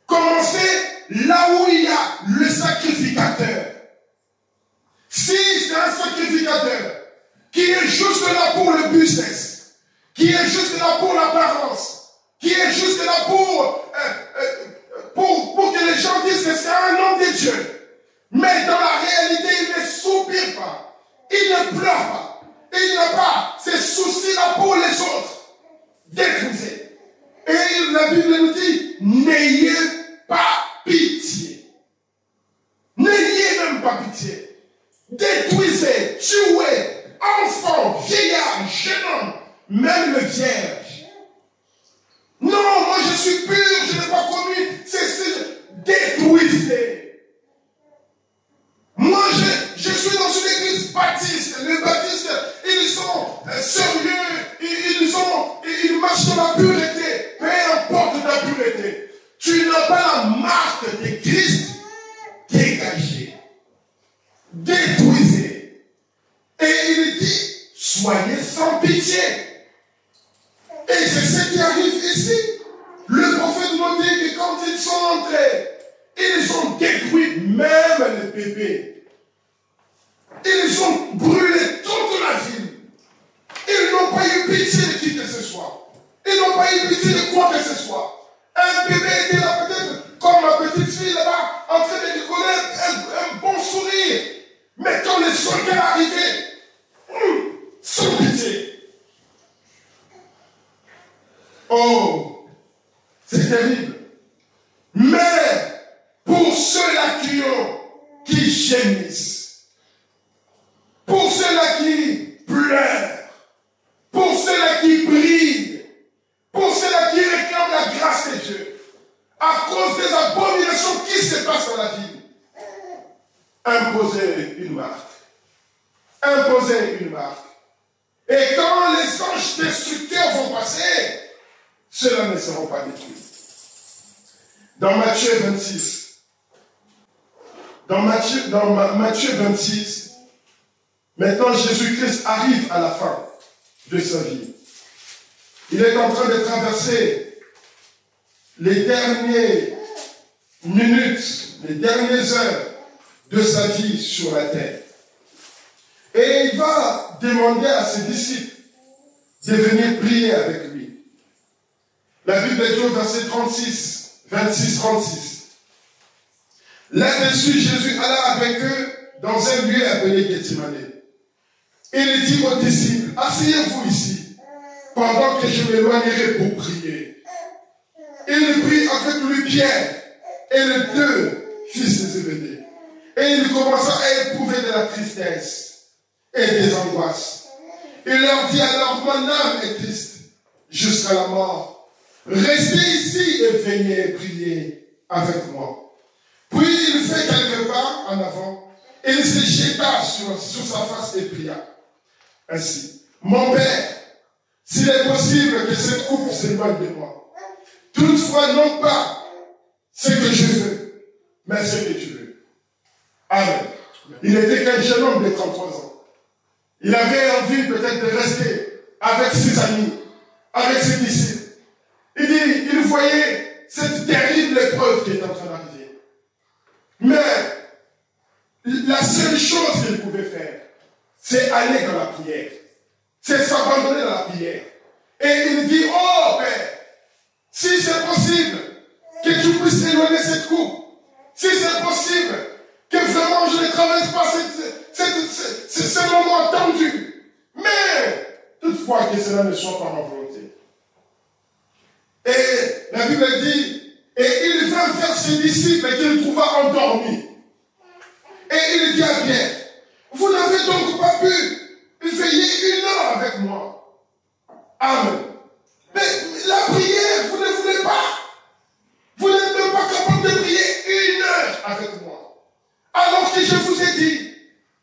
Commencez là où il y a le sacrificateur. Si c'est un sacrificateur qui est juste là pour le business, qui est juste là pour l'apparence, qui est juste là pour que les gens disent que c'est un homme de Dieu, mais dans la réalité, il ne soupire pas, il ne pleure pas. Et il n'a pas ces soucis-là pour les autres. Détruisez. Et la Bible nous dit, n'ayez pas pitié. N'ayez même pas pitié. Détruisez, tuez, enfants, vieillards, jeunes hommes, même le vierge. Non, moi je suis pur, je n'ai pas commis. Détruisez. Moi, je suis dans une église baptiste. Les baptistes, ils sont sérieux, ils marchent dans la pureté. Peu importe la pureté. Tu n'as pas la marque de Christ. Dégagez. Détruisez. Et il dit, soyez sans pitié. Et c'est ce qui arrive ici. Le prophète nous dit que quand ils sont entrés, ils ont détruit même les bébés. Ils ont brûlé toute la ville. Ils n'ont pas eu pitié de qui que ce soit. Ils n'ont pas eu pitié de quoi que ce soit. Un bébé était là peut-être comme ma petite fille là-bas, en train de rigoler, un bon sourire. Mais quand les soldats arrivaient, sans pitié. Oh, c'est terrible. Mais pour ceux-là qui gémissent, pour ceux-là qui pleurent, pour ceux-là qui brillent, pour ceux-là qui réclament la grâce de Dieu, à cause des abominations qui se passent dans la vie, imposez une marque. Imposez une marque. Et quand les anges destructeurs vont passer, ceux-là ne seront pas détruits. Dans Matthieu 26, dans Matthieu 26, maintenant, Jésus-Christ arrive à la fin de sa vie. Il est en train de traverser les dernières minutes, les dernières heures de sa vie sur la terre. Et il va demander à ses disciples de venir prier avec lui. La Bible dit au verset 26-36. Là-dessus, Jésus alla avec eux dans un lieu appelé Gethsémani. Il dit aux disciples, asseyez-vous ici, pendant que je m'éloignerai pour prier. Il prit avec lui Pierre et les 2 fils de Zébédée. Et il commença à éprouver de la tristesse et des angoisses. Il leur dit alors, mon âme est triste jusqu'à la mort. Restez ici et venez prier avec moi. Puis Puis il fait quelques pas en avant, et il se jeta sur sa face et pria. Ainsi, mon Père, s'il est possible que cette coupe s'éloigne de moi, toutefois non pas ce que je veux, mais ce que tu veux. Amen. Il était qu'un jeune homme de 33 ans. Il avait envie peut-être de rester avec ses amis, avec ses disciples. Il voyait cette terrible épreuve qui est en train d'arriver. Mais la seule chose qu'il pouvait faire, c'est aller dans la prière. C'est s'abandonner dans la prière. Et il dit, oh Père, si c'est possible que tu puisses éloigner cette coupe, si c'est possible que vraiment je ne traverse pas ce moment tendu, mais toutefois que cela ne soit pas ma volonté. Et la Bible dit, et il vint vers ses disciples qu'il trouva endormis. Et il dit à Pierre, vous n'avez donc pas pu veiller 1 heure avec moi. Amen. Mais la prière, vous ne voulez pas. Vous n'êtes même pas capable de prier 1 heure avec moi. Alors que je vous ai dit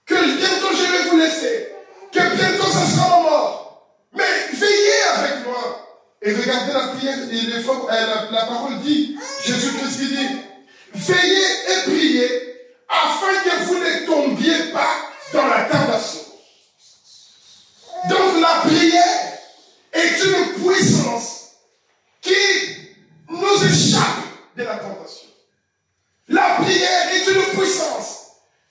que bientôt je vais vous laisser, que bientôt ça sera ma mort. Mais veillez avec moi. Et regardez la prière, la parole dit, Jésus-Christ dit, veillez et priez afin que vous ne tombiez pas dans la tentation. Donc la prière est une puissance qui nous échappe de la tentation. La prière est une puissance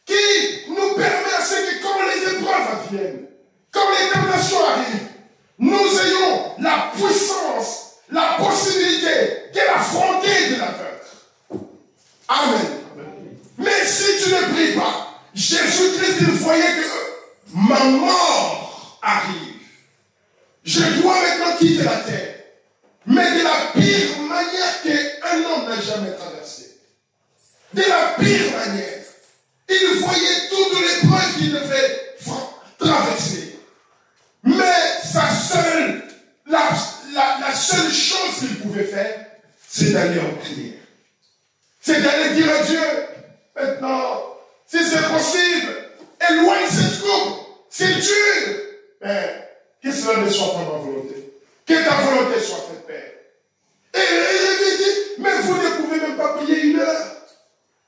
qui nous permet à ce que quand les épreuves viennent, quand les tentations arrivent, nous ayons la puissance, la possibilité de l'affronter, de la vaincre. Amen. Mais si tu ne pries pas, Jésus-Christ, il voyait que ma mort arrive. Je dois maintenant quitter la terre. Mais de la pire manière qu'un homme n'a jamais traversée. De la pire manière. Il voyait toutes les preuves qu'il devait traverser. Mais la seule chose qu'il pouvait faire, c'est d'aller en prière. C'est d'aller dire à Dieu, maintenant, si c'est possible, éloigne cette coupe. C'est dur. Mais que cela ne soit pas ma volonté. Que ta volonté soit faite, Père. Et il lui dit, mais vous ne pouvez même pas prier 1 heure.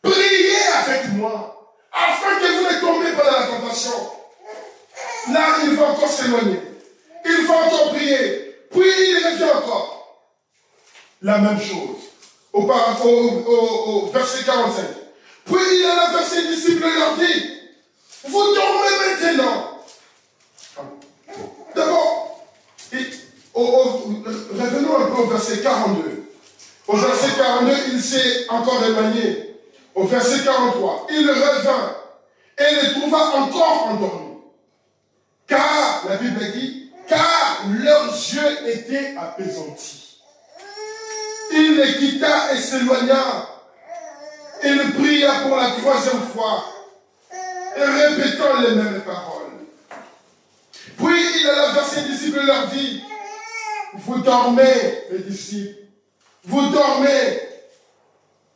Priez avec moi, afin que vous ne tombiez pas dans la tentation. Là, il va encore s'éloigner. Il va encore prier. Puis il revient encore. La même chose. Au verset 45. Puis il alla vers ses disciples et leur dit, vous dormez maintenant. D'abord, revenons un peu au verset 42. Au verset 42, il s'est encore éloigné. Au verset 43, il revint et les trouva encore endormis. Car, la Bible dit, car leurs yeux étaient apaisantis. Il les quitta et s'éloigna. Il pria pour la 3e fois, et répétant les mêmes paroles. Puis il alla vers ses disciples et leur dit, vous dormez, les disciples, vous dormez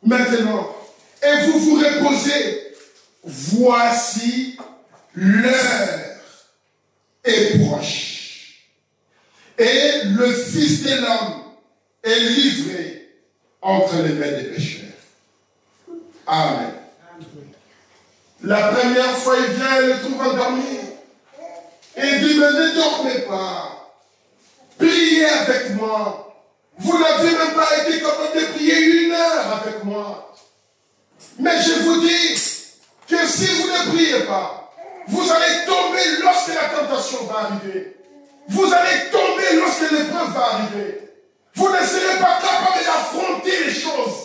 maintenant, et vous vous reposez. Voici l'heure est proche, et le Fils de l'homme est livré entre les mains des pécheurs. Amen. La première fois, il vient et le trouve endormi. Et il dit, mais ne dormez pas. Priez avec moi. Vous n'avez même pas été capable de prier 1 heure avec moi. Mais je vous dis que si vous ne priez pas, vous allez tomber lorsque la tentation va arriver. Vous allez tomber lorsque l'épreuve va arriver. Vous ne serez pas capable d'affronter les choses.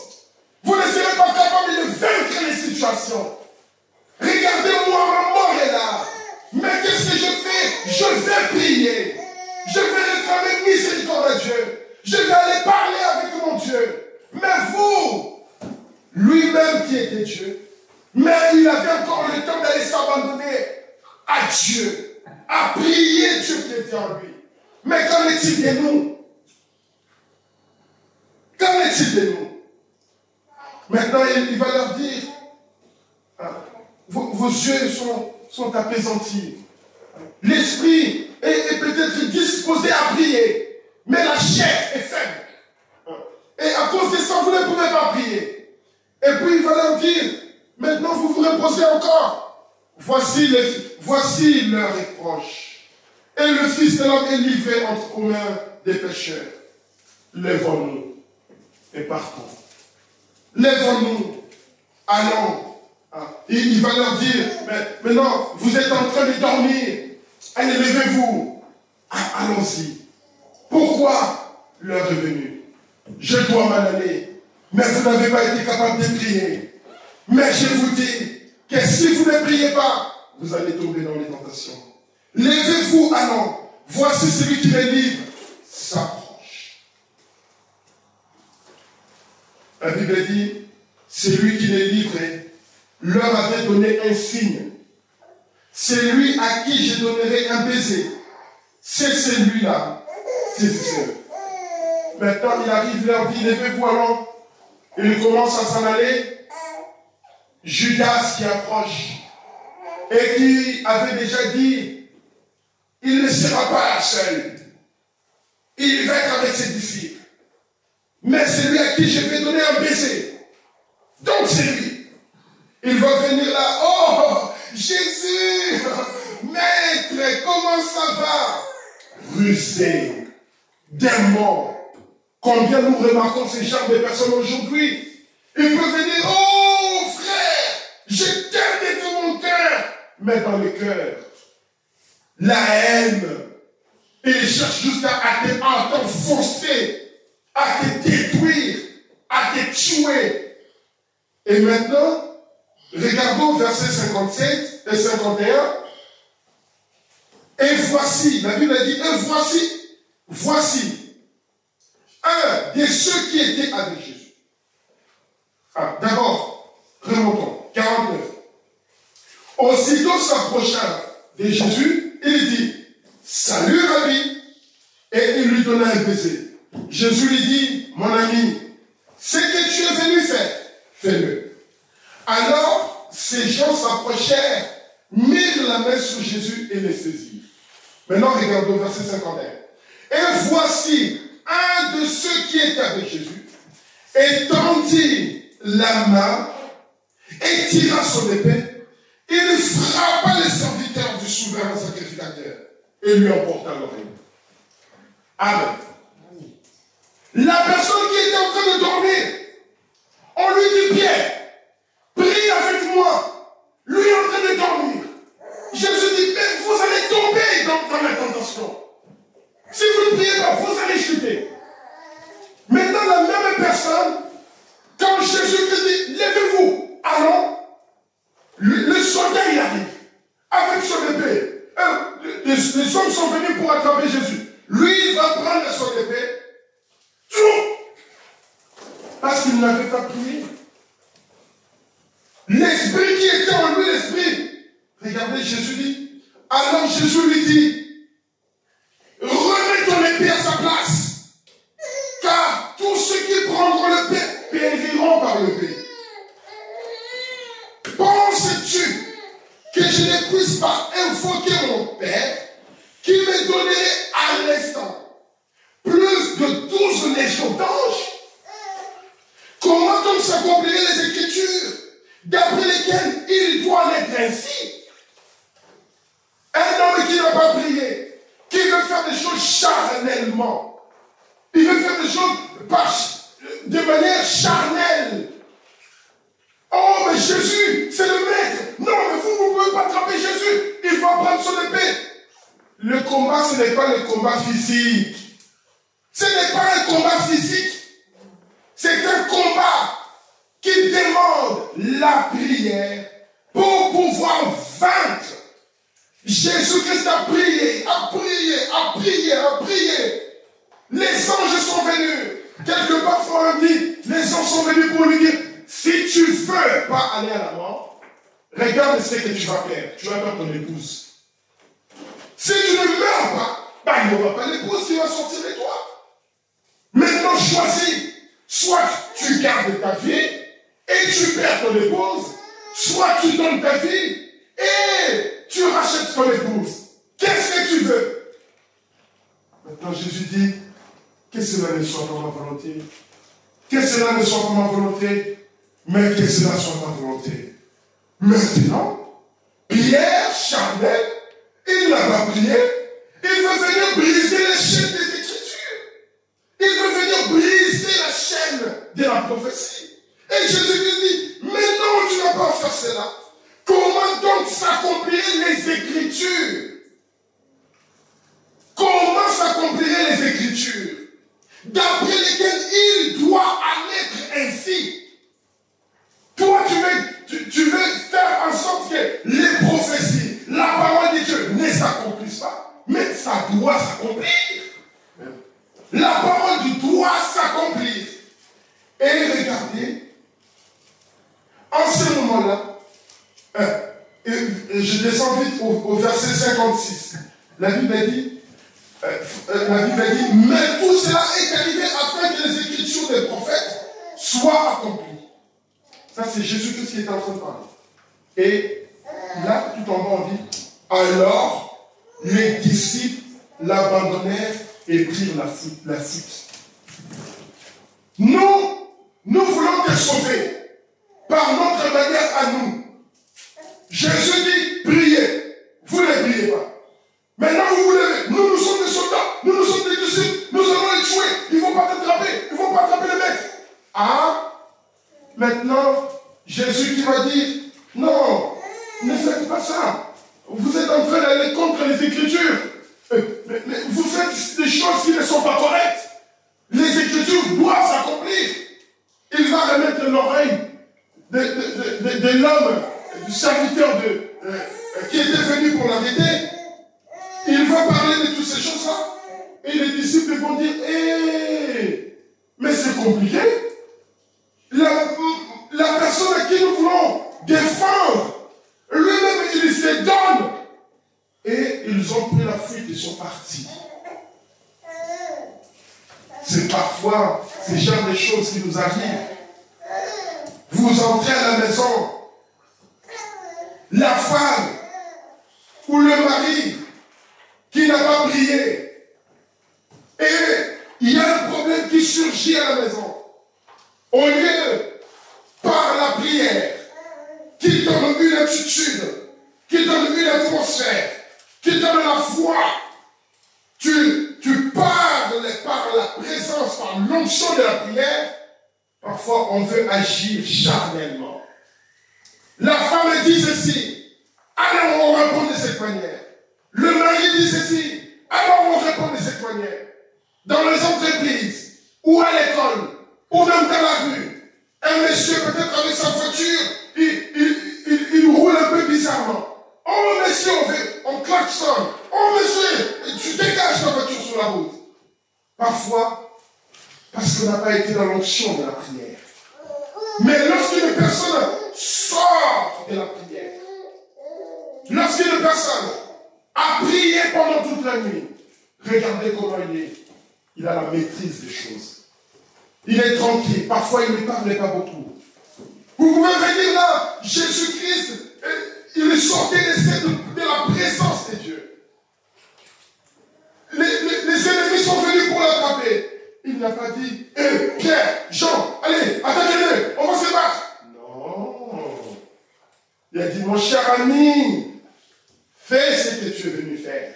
Vous ne serez pas capable de vaincre les situations. Regardez-moi, ma mort est là. Mais qu'est-ce que je fais? Je vais prier. Je vais réclamer miséricorde à Dieu. Je vais aller parler avec mon Dieu. Mais vous, lui-même qui était Dieu, mais il avait encore le temps d'aller s'abandonner à Dieu, à prier Dieu qui était en lui. Mais qu'en est-il de nous? Qu'en est-il de nous? Maintenant, il va leur dire, vos yeux sont apaisantis. L'esprit est peut-être disposé à prier, mais la chair est faible. Et à cause de ça, vous ne pouvez pas prier. Et puis il va leur dire, maintenant vous vous reposez encore. Voici l'heure est proche. Et le Fils de l'homme est livré entre les mains des pécheurs. Lèvons-nous et partons. Lèvons-nous, allons. Il va leur dire, mais maintenant vous êtes en train de dormir. Allez, levez-vous. Allons-y. Pourquoi l'heure est venue? Je dois m'en aller. Mais vous n'avez pas été capable de prier. Mais je vous dis que si vous ne priez pas, vous allez tomber dans les tentations. Levez-vous, allons. Voici celui qui les livre s'approche. La Bible dit, celui qui les livrait leur avait donné un signe. C'est lui à qui je donnerai un baiser. C'est celui-là. C'est celui. Maintenant, il arrive, leur dit, levez-vous allons. Il commence à s'en aller. Judas qui approche et qui avait déjà dit, il ne sera pas seul. Il va être avec ses disciples. Mais c'est lui à qui je vais donner un baiser. Donc c'est lui. Il va venir là. Oh, Jésus, maître, comment ça va? Rusé, démon. Combien nous remarquons ces genres de personnes aujourd'hui? Il peut venir, oh frère, je t'aime de tout mon cœur. Mais dans le cœur, la haine. Il cherche juste à t'enfoncer, à te détruire, à te tuer. Et maintenant, regardons versets 57 et 51. Et voici, la Bible dit, et voici, un de ceux qui étaient avec Jésus. D'abord, remontons, 49. Aussitôt s'approcha de Jésus, il dit, salut Rabbi, et il lui donna un baiser. Jésus lui dit, mon ami, ce que tu es venu faire, fais-le. Alors, ces gens s'approchèrent, mirent la main sur Jésus et les saisirent. Maintenant, regardons verset 51. Et voici un de ceux qui étaient avec Jésus, étendit la main et tira son épée. Il frappa les serviteurs du souverain sacrificateur et lui emporta l'oreille. Amen. La personne qui était en train de dormir, on lui dit, Pierre, prie avec moi. Lui est en train de dormir. Jésus dit, mais vous allez tomber dans la tentation. Si vous ne priez pas, vous allez chuter. Maintenant, la même personne, quand Jésus dit, levez-vous, allons, le soldat, il arrive, avec son épée. Les hommes sont venus pour attraper Jésus. Lui, il va prendre son épée, parce qu'il n'avait pas prié. L'esprit qui était en lui, l'esprit, regardez, Jésus dit, alors Jésus lui dit, remets ton épée à sa place, car tous ceux qui prendront l'épée périront par l'épée. Penses-tu que je ne puisse pas invoquer mon Père qui me donnerait à l'instant plus de 12 légions d'anges? Comment donc s'accompliraient les Écritures d'après lesquelles il doit en être ainsi? Un homme qui n'a pas prié, qui veut faire des choses charnellement, il veut faire des choses de manière charnelle. Oh, mais Jésus, c'est le maître. Non, mais vous ne pouvez pas attraper Jésus. Il va prendre son épée. Le combat, ce n'est pas le combat physique. Ce n'est pas un combat physique. C'est un combat qui demande la prière pour pouvoir vaincre. Jésus-Christ a prié, a prié, a prié, a prié. Les anges sont venus. Quelque part, Florent dit, les anges sont venus pour lui dire, si tu ne veux pas aller à la mort, regarde ce que tu vas perdre. Tu vas perdre ton épouse. Si tu ne meurs pas, il n'y aura pas l'épouse qui va sortir de toi. Maintenant, choisis. Soit tu gardes ta vie et tu perds ton épouse, soit tu donnes ta vie tu rachètes ton épouse. Qu'est-ce que tu veux? Maintenant Jésus dit, que cela ne soit pas ma volonté. Que cela ne soit pas ma volonté, mais que cela soit ma volonté. Maintenant, Pierre, charnel, il n'a pas prié. Il veut venir briser les chaînes des Écritures. Il veut venir briser la chaîne de la prophétie. Et Jésus lui dit, mais non, tu n'as pas fait cela. Comment donc s'accompliraient les Écritures? Comment s'accompliraient les Écritures? D'après lesquelles il doit en être ainsi. Toi, tu veux faire en sorte que les prophéties, la parole de Dieu ne s'accomplissent pas, mais ça doit s'accomplir. La parole doit s'accomplir. Et regardez, en ce moment-là, je descends vite au verset 56. La Bible dit, mais tout cela est arrivé afin que les écritures des prophètes soient accomplies. Ça, c'est Jésus-Christ qui est en train de parler. Et là, tout en bas, on dit, alors les disciples l'abandonnèrent et prirent la fuite. Nous voulons te sauver par notre manière à nous. Jésus dit, priez. Vous ne priez pas. Maintenant, vous voulez, nous sommes des soldats, nous sommes des disciples, nous allons les tuer. Ils ne vont pas t'attraper, ils ne vont pas attraper le maître. Ah, maintenant, Jésus qui va dire, non, ne faites pas ça. Vous êtes en train d'aller contre les Écritures. Mais vous faites des choses qui ne sont pas correctes. Les Écritures doivent s'accomplir. Il va remettre l'oreille de l'homme, du serviteur qui était venu pour l'arrêter. Il va parler de toutes ces choses-là. Et les disciples vont dire, mais c'est compliqué. La personne à qui nous voulons défendre, lui-même, il se donne. Et ils ont pris la fuite, ils sont partis. C'est parfois ce genre de choses qui nous arrivent. Vous entrez à la maison, la femme ou le mari qui n'a pas prié, et il y a un problème qui surgit à la maison. Au lieu, par la prière, qui donne une attitude, qui donne une atmosphère, qui donne la foi, tu parles par la présence, par l'onction de la prière. Parfois, on veut agir charnellement. La femme dit ceci, alors on répond de cette manière. Le mari dit ceci, alors on répond de cette manière. Dans les entreprises, ou à l'école, ou même dans la rue, un monsieur peut-être avec sa voiture, il roule un peu bizarrement. Oh monsieur, on klaxonne. Oh monsieur, tu dégages ta voiture sur la route. Parfois, parce qu'on n'a pas été dans l'onction de la prière. Mais lorsqu'une personne sort de la prière, lorsqu'une personne a prié pendant toute la nuit, regardez comment il est. Il a la maîtrise des choses. Il est tranquille. Parfois, il ne parle pas beaucoup. Vous pouvez venir là, Jésus-Christ, il est sorti de la présence de Dieu. Les ennemis sont venus pour l'attraper. Il n'a pas dit, Pierre, Jean, allez, attaquez-le, on va se battre. Non. Il a dit, mon cher ami, fais ce que tu es venu faire.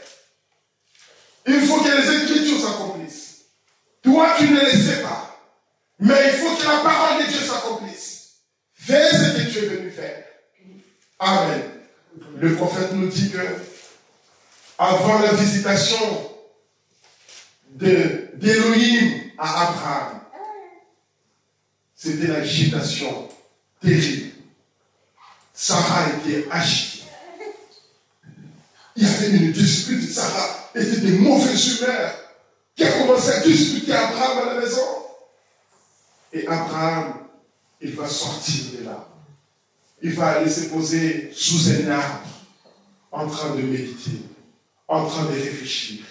Il faut que les Écritures s'accomplissent. Toi, tu ne les sais pas. Mais il faut que la parole de Dieu s'accomplisse. Fais ce que tu es venu faire. Amen. Le prophète nous dit que avant la visitation d'Élohim à Abraham, c'était l'agitation terrible. Sarah était agitée. Il y avait une dispute. Sarah était de mauvaise humeur qui a commencé à disputer Abraham à la maison. Et Abraham, il va sortir de là. Il va aller se poser sous un arbre, en train de méditer, en train de réfléchir,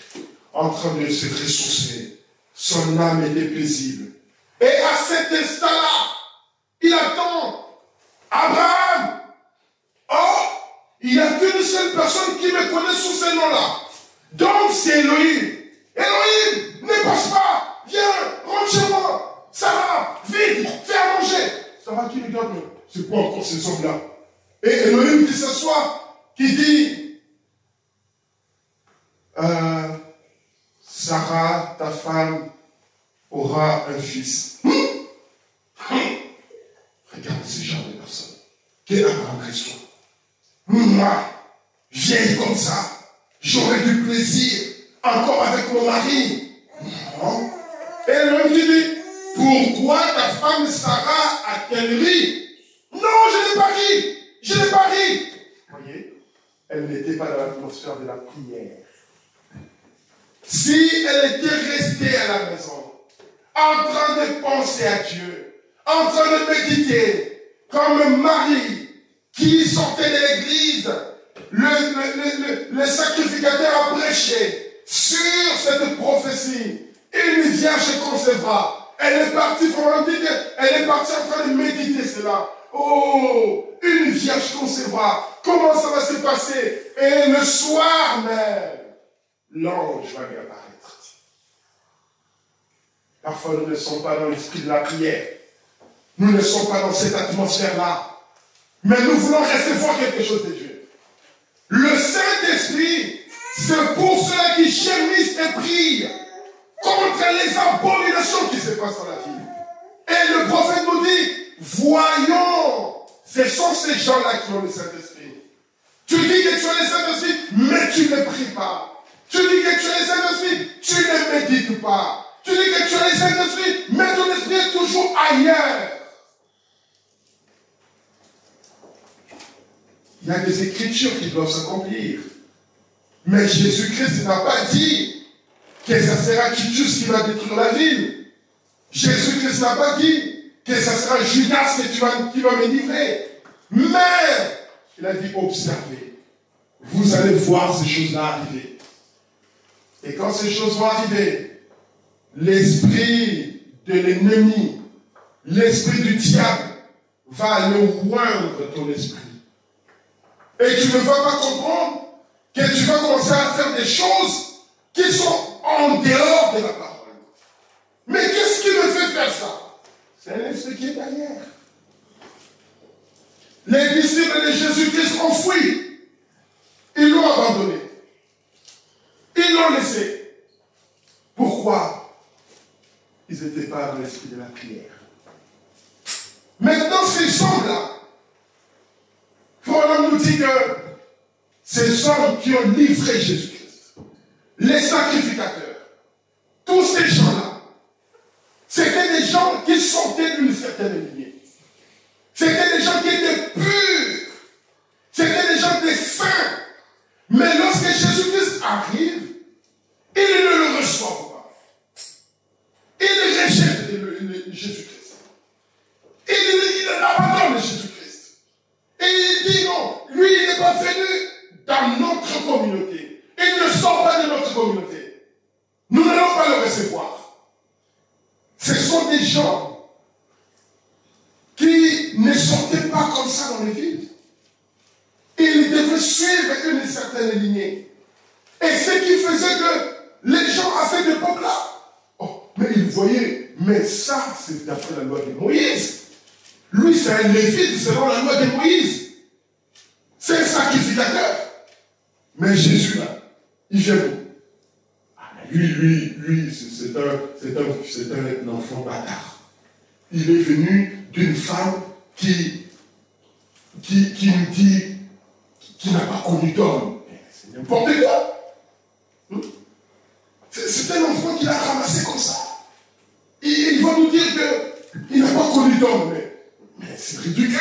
en train de se ressourcer. Son âme était paisible. Et à cet instant-là, il attend Abraham. Oh, il n'y a qu'une seule seule personne qui me connaît sous ce nom-là. Donc c'est Elohim. Elohim, ne passe pas. Viens, rentre chez moi. Sarah, vite, fais à manger. Sarah qui regarde, c'est quoi encore ces hommes-là? Et Elohim qui s'assoit, qui dit, Sarah, ta femme, aura un fils. Regarde ce genre de personnes. Quelle impression. Moi, vieille comme ça, j'aurais du plaisir encore avec mon mari. Non. Et l'homme qui dit, pourquoi ta femme Sarah a-t-elle ri? Non, je n'ai pas ri. Je n'ai pas ri. Vous voyez, elle n'était pas dans l'atmosphère de la prière. Si elle était restée à la maison, en train de penser à Dieu, en train de méditer, comme Marie qui sortait de l'église, le sacrificateur a prêché sur cette prophétie. Une vierge concevra. Elle est partie, elle est partie en train de méditer cela. Oh, une vierge concevra. Comment ça va se passer? Et le soir même, l'ange va lui apparaître. Parfois, nous ne sommes pas dans l'esprit de la prière. Nous ne sommes pas dans cette atmosphère-là. Mais nous voulons recevoir quelque chose de Dieu. Le Saint-Esprit, c'est pour ceux qui gémissent et prient contre les abominations qui se passent dans la vie. Et le prophète nous dit, voyons, ce sont ces gens-là qui ont le Saint-Esprit. Tu dis que tu as le Saint-Esprit, mais tu ne pries pas. Tu dis que tu as le Saint-Esprit, tu ne médites pas. Tu dis que tu as le Saint-Esprit, mais ton esprit est toujours ailleurs. Il y a des écritures qui doivent s'accomplir. Mais Jésus-Christ n'a pas dit que ça sera Titus qui va détruire la ville. Jésus-Christ n'a pas dit que ça sera Judas qui va me livrer. Mais, il a dit, observez. Vous allez voir ces choses-là arriver. Et quand ces choses vont arriver, l'esprit de l'ennemi, l'esprit du diable, va aller oindre ton esprit. Et tu ne vas pas comprendre que tu vas commencer à faire des choses qui sont en dehors de la parole. Mais qu'est-ce qui me fait faire ça? C'est l'esprit qui est derrière. Les disciples de Jésus-Christ ont fui. Ils l'ont abandonné. Ils l'ont laissé. Pourquoi? Ils n'étaient pas dans l'esprit de la prière. Maintenant, ces hommes-là, Frère nous dit que ces hommes qui ont livré Jésus-Christ, les sacrificateurs, tous ces gens-là, c'était des gens qui sortaient d'une certaine lignée. C'était des gens qui étaient purs. C'était des gens des saints. Mais lorsque Jésus-Christ arrive, ils ne le reçoivent pas. Ils rejettent Jésus-Christ. Ils abandonnent Jésus-Christ. Et il dit non, lui il n'est pas venu dans notre communauté. Il ne sort pas de notre communauté. Nous n'allons pas le recevoir. Ce sont des gens qui ne sortaient pas comme ça dans les villes. Ils devaient suivre une certaine lignée. Et ce qui faisait que les gens à cette époque-là, oh, mais ils voyaient, mais ça c'est d'après la loi de Moïse. Lui, c'est un lévite selon la loi de Moïse. C'est un sacrificateur. Mais Jésus, là, il vient où? Lui, c'est un enfant bâtard. Il est venu d'une femme qui nous dit, qui n'a pas connu d'homme. C'est n'importe quoi. C'est un enfant qu'il a ramassé comme ça. Il va nous dire qu'il n'a pas connu d'homme. Mais c'est ridicule.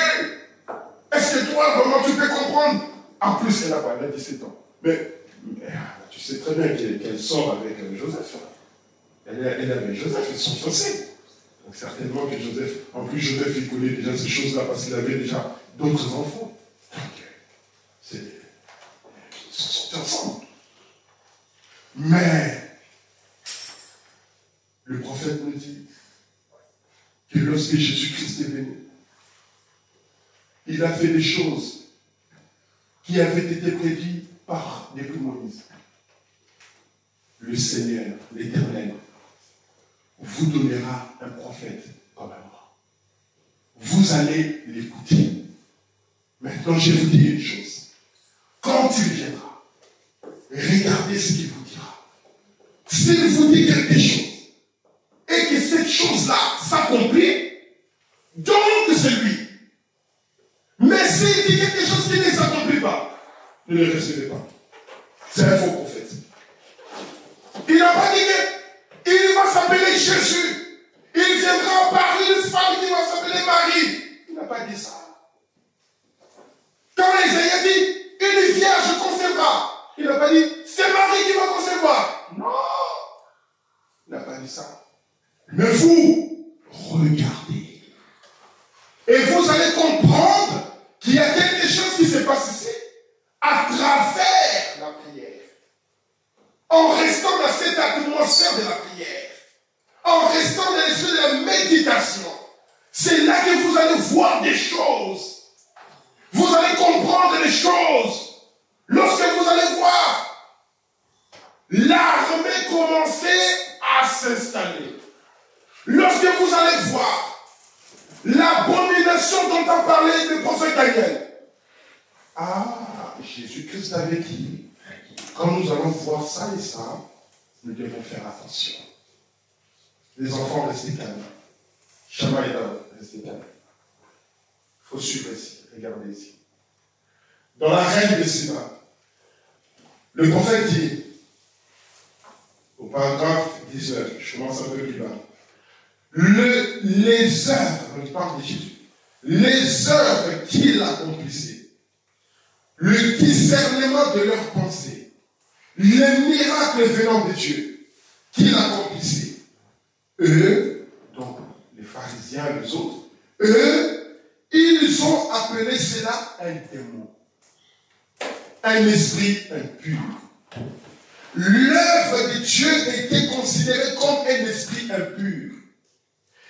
Est-ce que toi, vraiment, tu peux comprendre? En plus, elle a 17 ans. Mais tu sais très bien qu'elle sort avec Joseph. Elle est avec Joseph, ils sont fiancés. Donc certainement que Joseph, en plus Joseph, il connaît déjà ces choses-là parce qu'il avait déjà d'autres enfants. Donc, ils sont sortis ensemble. Mais, le prophète nous dit que lorsque Jésus-Christ est venu, il a fait des choses qui avait été prédit par depuis Moïse. Le Seigneur, l'Éternel, vous donnera un prophète comme moi. Vous allez l'écouter. Maintenant, je vous dis une chose. Quand il viendra, regardez ce qu'il vous dira. S'il vous dit quelque chose, et que cette chose-là s'accomplit, donc c'est lui. Mais s'il dit quelque chose qui ne s'accomplit pas, ne le recevez pas. C'est un faux prophète. Il n'a pas dit qu'il va s'appeler Jésus. Il viendra par une femme qui va s'appeler Marie. Il n'a pas dit ça. Quand Isaïe a dit, une vierge concevra, il n'a pas dit, c'est Marie qui va concevoir. Non. Il n'a pas dit ça. Mais vous, regardez. Et vous allez comprendre qu'il y a quelque chose qui se passe ici à travers la prière. En restant dans cette atmosphère de la prière. En restant dans l'esprit de la méditation. C'est là que vous allez voir des choses. Vous allez comprendre les choses. Lorsque vous allez voir l'armée commencer à s'installer. Lorsque vous allez voir l'abomination dont a parlé le prophète Daniel. Ah, Jésus-Christ avait dit, quand nous allons voir ça et ça, nous devons faire attention. Les enfants, restez calmes. Shamaïda, restez calmes. Il faut suivre ici, regardez ici. Dans la reine de Siba, le prophète dit, au paragraphe 19, je commence un peu plus bas, les œuvres, on parle de Jésus, les œuvres qu'il accomplissait, le discernement de leurs pensées, les miracles venant de Dieu qu'il accomplissait, eux, donc les pharisiens, les autres, eux, ils ont appelé cela un démon, un esprit impur. L'œuvre de Dieu était considérée comme un esprit impur.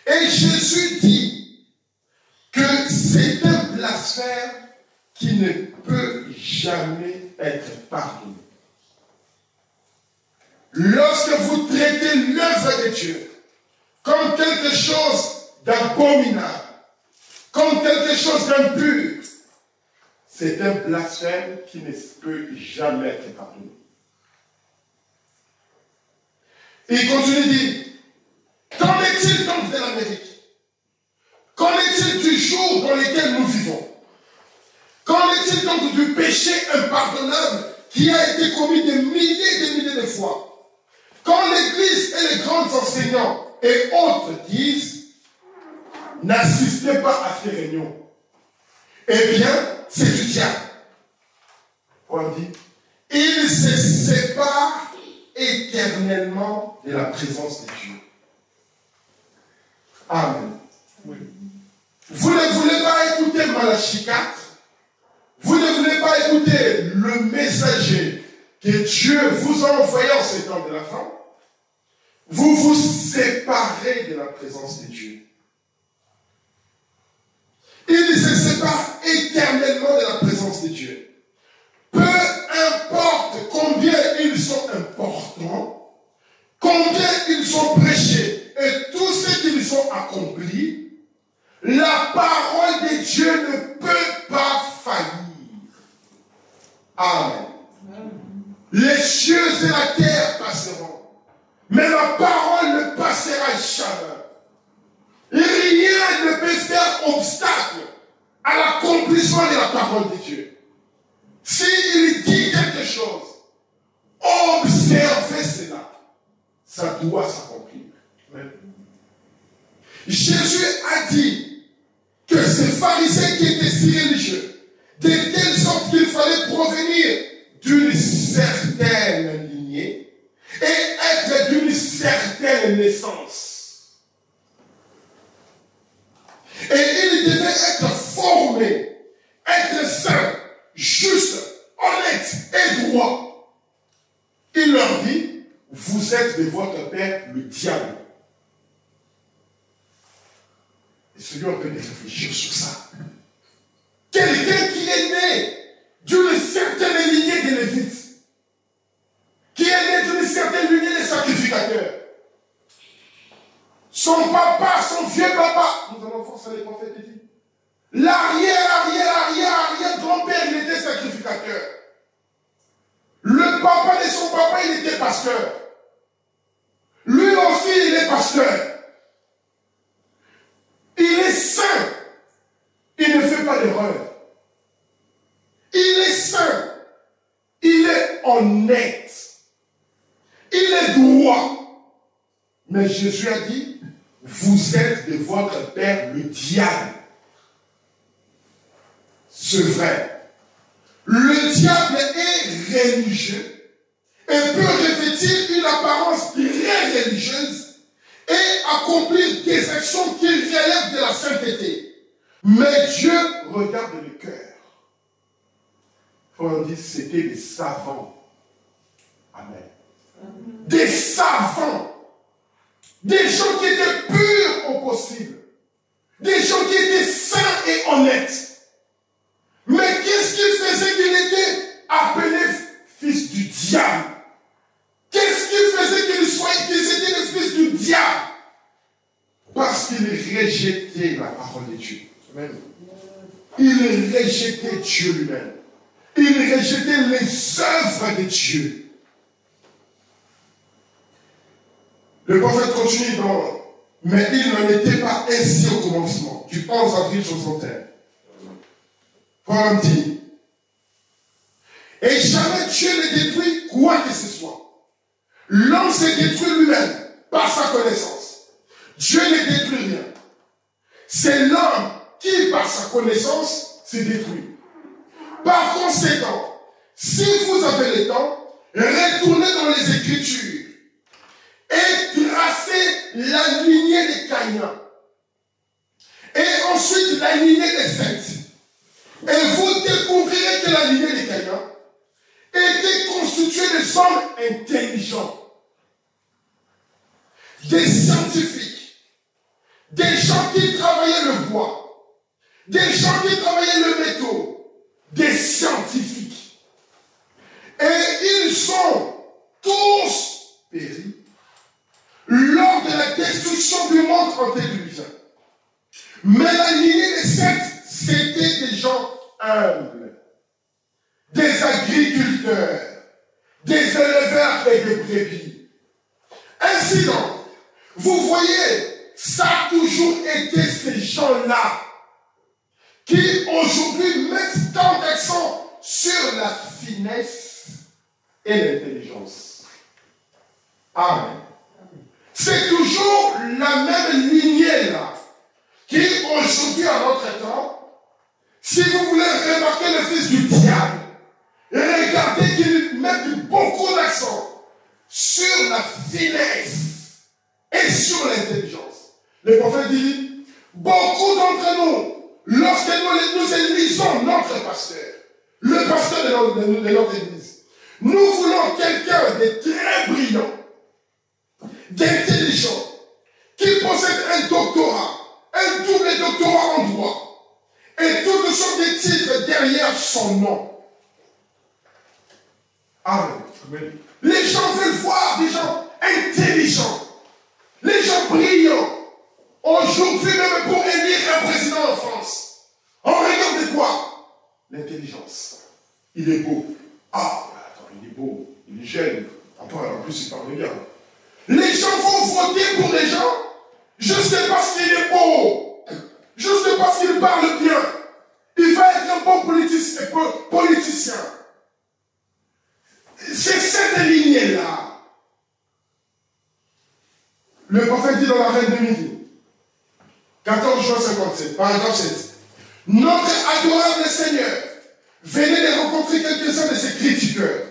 Et Jésus dit que c'est un blasphème qui ne peut jamais être pardonné. Lorsque vous traitez l'œuvre de Dieu comme quelque chose d'abominable, comme quelque chose d'impur, c'est un blasphème qui ne peut jamais être pardonné. Il continue de dire, qu'en est-il donc de l'Amérique? Qu'en est-il du jour dans lequel nous vivons? Qu'en est-il donc du péché impardonnable qui a été commis des milliers de fois? Quand l'Église et les grands enseignants et autres disent, n'assistez pas à ces réunions, eh bien, c'est du diable. On dit, il se sépare éternellement de la présence de Dieu. Amen. Oui. Vous ne voulez pas écouter Malachie 4. Vous ne voulez pas écouter le messager que Dieu vous a envoyé en ces temps de la fin. Vous vous séparez de la présence de Dieu. Il se sépare éternellement de la présence de Dieu. Peu importe combien ils sont importants, combien ils sont prêchés et tout ce qu'ils ont accompli, la parole de Dieu ne peut pas faillir. Amen. Les cieux et la terre passeront, mais ma parole ne passera jamais. Rien ne peut faire obstacle à l'accomplissement de la parole de Dieu. S'il dit quelque chose, observez cela. Ça doit s'accomplir. Jésus a dit que ces pharisiens qui étaient si religieux, de telle sorte qu'il fallait provenir d'une certaine lignée et être d'une certaine naissance. Et il devait être formé, être saint, juste, honnête et droit. Il leur dit, vous êtes de votre père le diable. Et celui on peut réfléchir sur ça. Quelqu'un qui est né d'une papa, son vieux papa, nous allons voir ça les prophètes dit. L'arrière-grand-père, il était sacrificateur. Le papa de son papa, il était pasteur. Lui aussi, il est pasteur. Il est saint. Il ne fait pas d'erreur. Il est saint. Il est honnête. Il est droit. Mais Jésus a dit, vous êtes de votre père le diable. C'est vrai. Le diable est religieux et peut revêtir une apparence très religieuse et accomplir des actions qui relèvent de la sainteté. Mais Dieu regarde le cœur. On dit c'était des savants. Amen. Des savants. Des gens qui étaient purs au possible. Des gens qui étaient saints et honnêtes. Mais qu'est-ce qui faisait qu'il était appelé fils du diable? Qu'est-ce qui faisait qu'ils étaient les fils du diable? Parce qu'ils rejetaient la parole de Dieu. Amen. Ils rejetaient Dieu lui-même. Ils rejetaient les œuvres de Dieu. Le prophète continue dans... Mais il n'en était pas ainsi au commencement, du 11 avril 61. Voilà me dit. Et jamais Dieu ne détruit quoi que ce soit. L'homme se détruit lui-même par sa connaissance. Dieu ne détruit rien. C'est l'homme qui, par sa connaissance, se détruit. Par conséquent, si vous avez le temps, retournez dans les Écritures et tracez la lignée des Caïns. Et ensuite la lignée des Seth. Et vous découvrirez que la lignée des Caïns était constituée des hommes intelligents, des scientifiques, des gens qui travaillaient le bois, des gens qui travaillaient le métaux, des scientifiques. Et ils sont tous péris lors de la destruction du monde antédiluvien. Mais la lignée des Seth, c'était des gens humbles, des agriculteurs, des éleveurs et des brebis. Ainsi donc, vous voyez, ça a toujours été ces gens-là qui aujourd'hui mettent tant d'accent sur la finesse et l'intelligence. Amen. C'est toujours la même lignée-là qui aujourd'hui à notre temps, si vous voulez remarquer le fils du diable, regardez qu'il met beaucoup d'accent sur la finesse et sur l'intelligence. Le prophète dit, beaucoup d'entre nous, lorsque nous élisons notre pasteur, le pasteur de notre église, nous voulons quelqu'un de très brillant, d'intelligent, qui possède un doctorat, un double doctorat en droit, et toutes sortes de titres derrière son nom. Amen. Les gens veulent voir des gens intelligents, les gens brillants. Aujourd'hui, même pour élire un président en France, on regarde de quoi? L'intelligence. Il est beau. Ah, attends, il est beau, il est jeune. Attends, en plus, il parle bien. Les gens vont voter pour des gens juste parce qu'il est beau, juste parce qu'il parle bien. Il va être un bon politicien. C'est cette lignée-là. Le prophète dit dans la Reine de Midi, 14 juin 57, paragraphe 7. Notre adorable Seigneur venait de rencontrer quelques-uns de ses critiqueurs.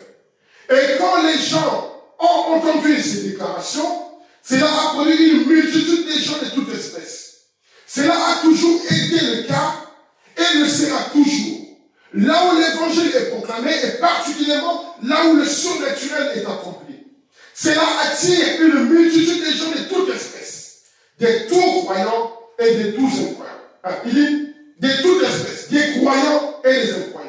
Et quand les gens ont entendu ces déclarations, cela a produit une multitude de gens de toutes espèces. Cela a toujours été le cas et le sera toujours. Là où l'évangile est proclamé et particulièrement là où le surnaturel est accompli. Cela attire une multitude de gens de toutes espèces, de tous croyants et de tous incroyants. Il dit de toutes espèces, des croyants et des incroyants.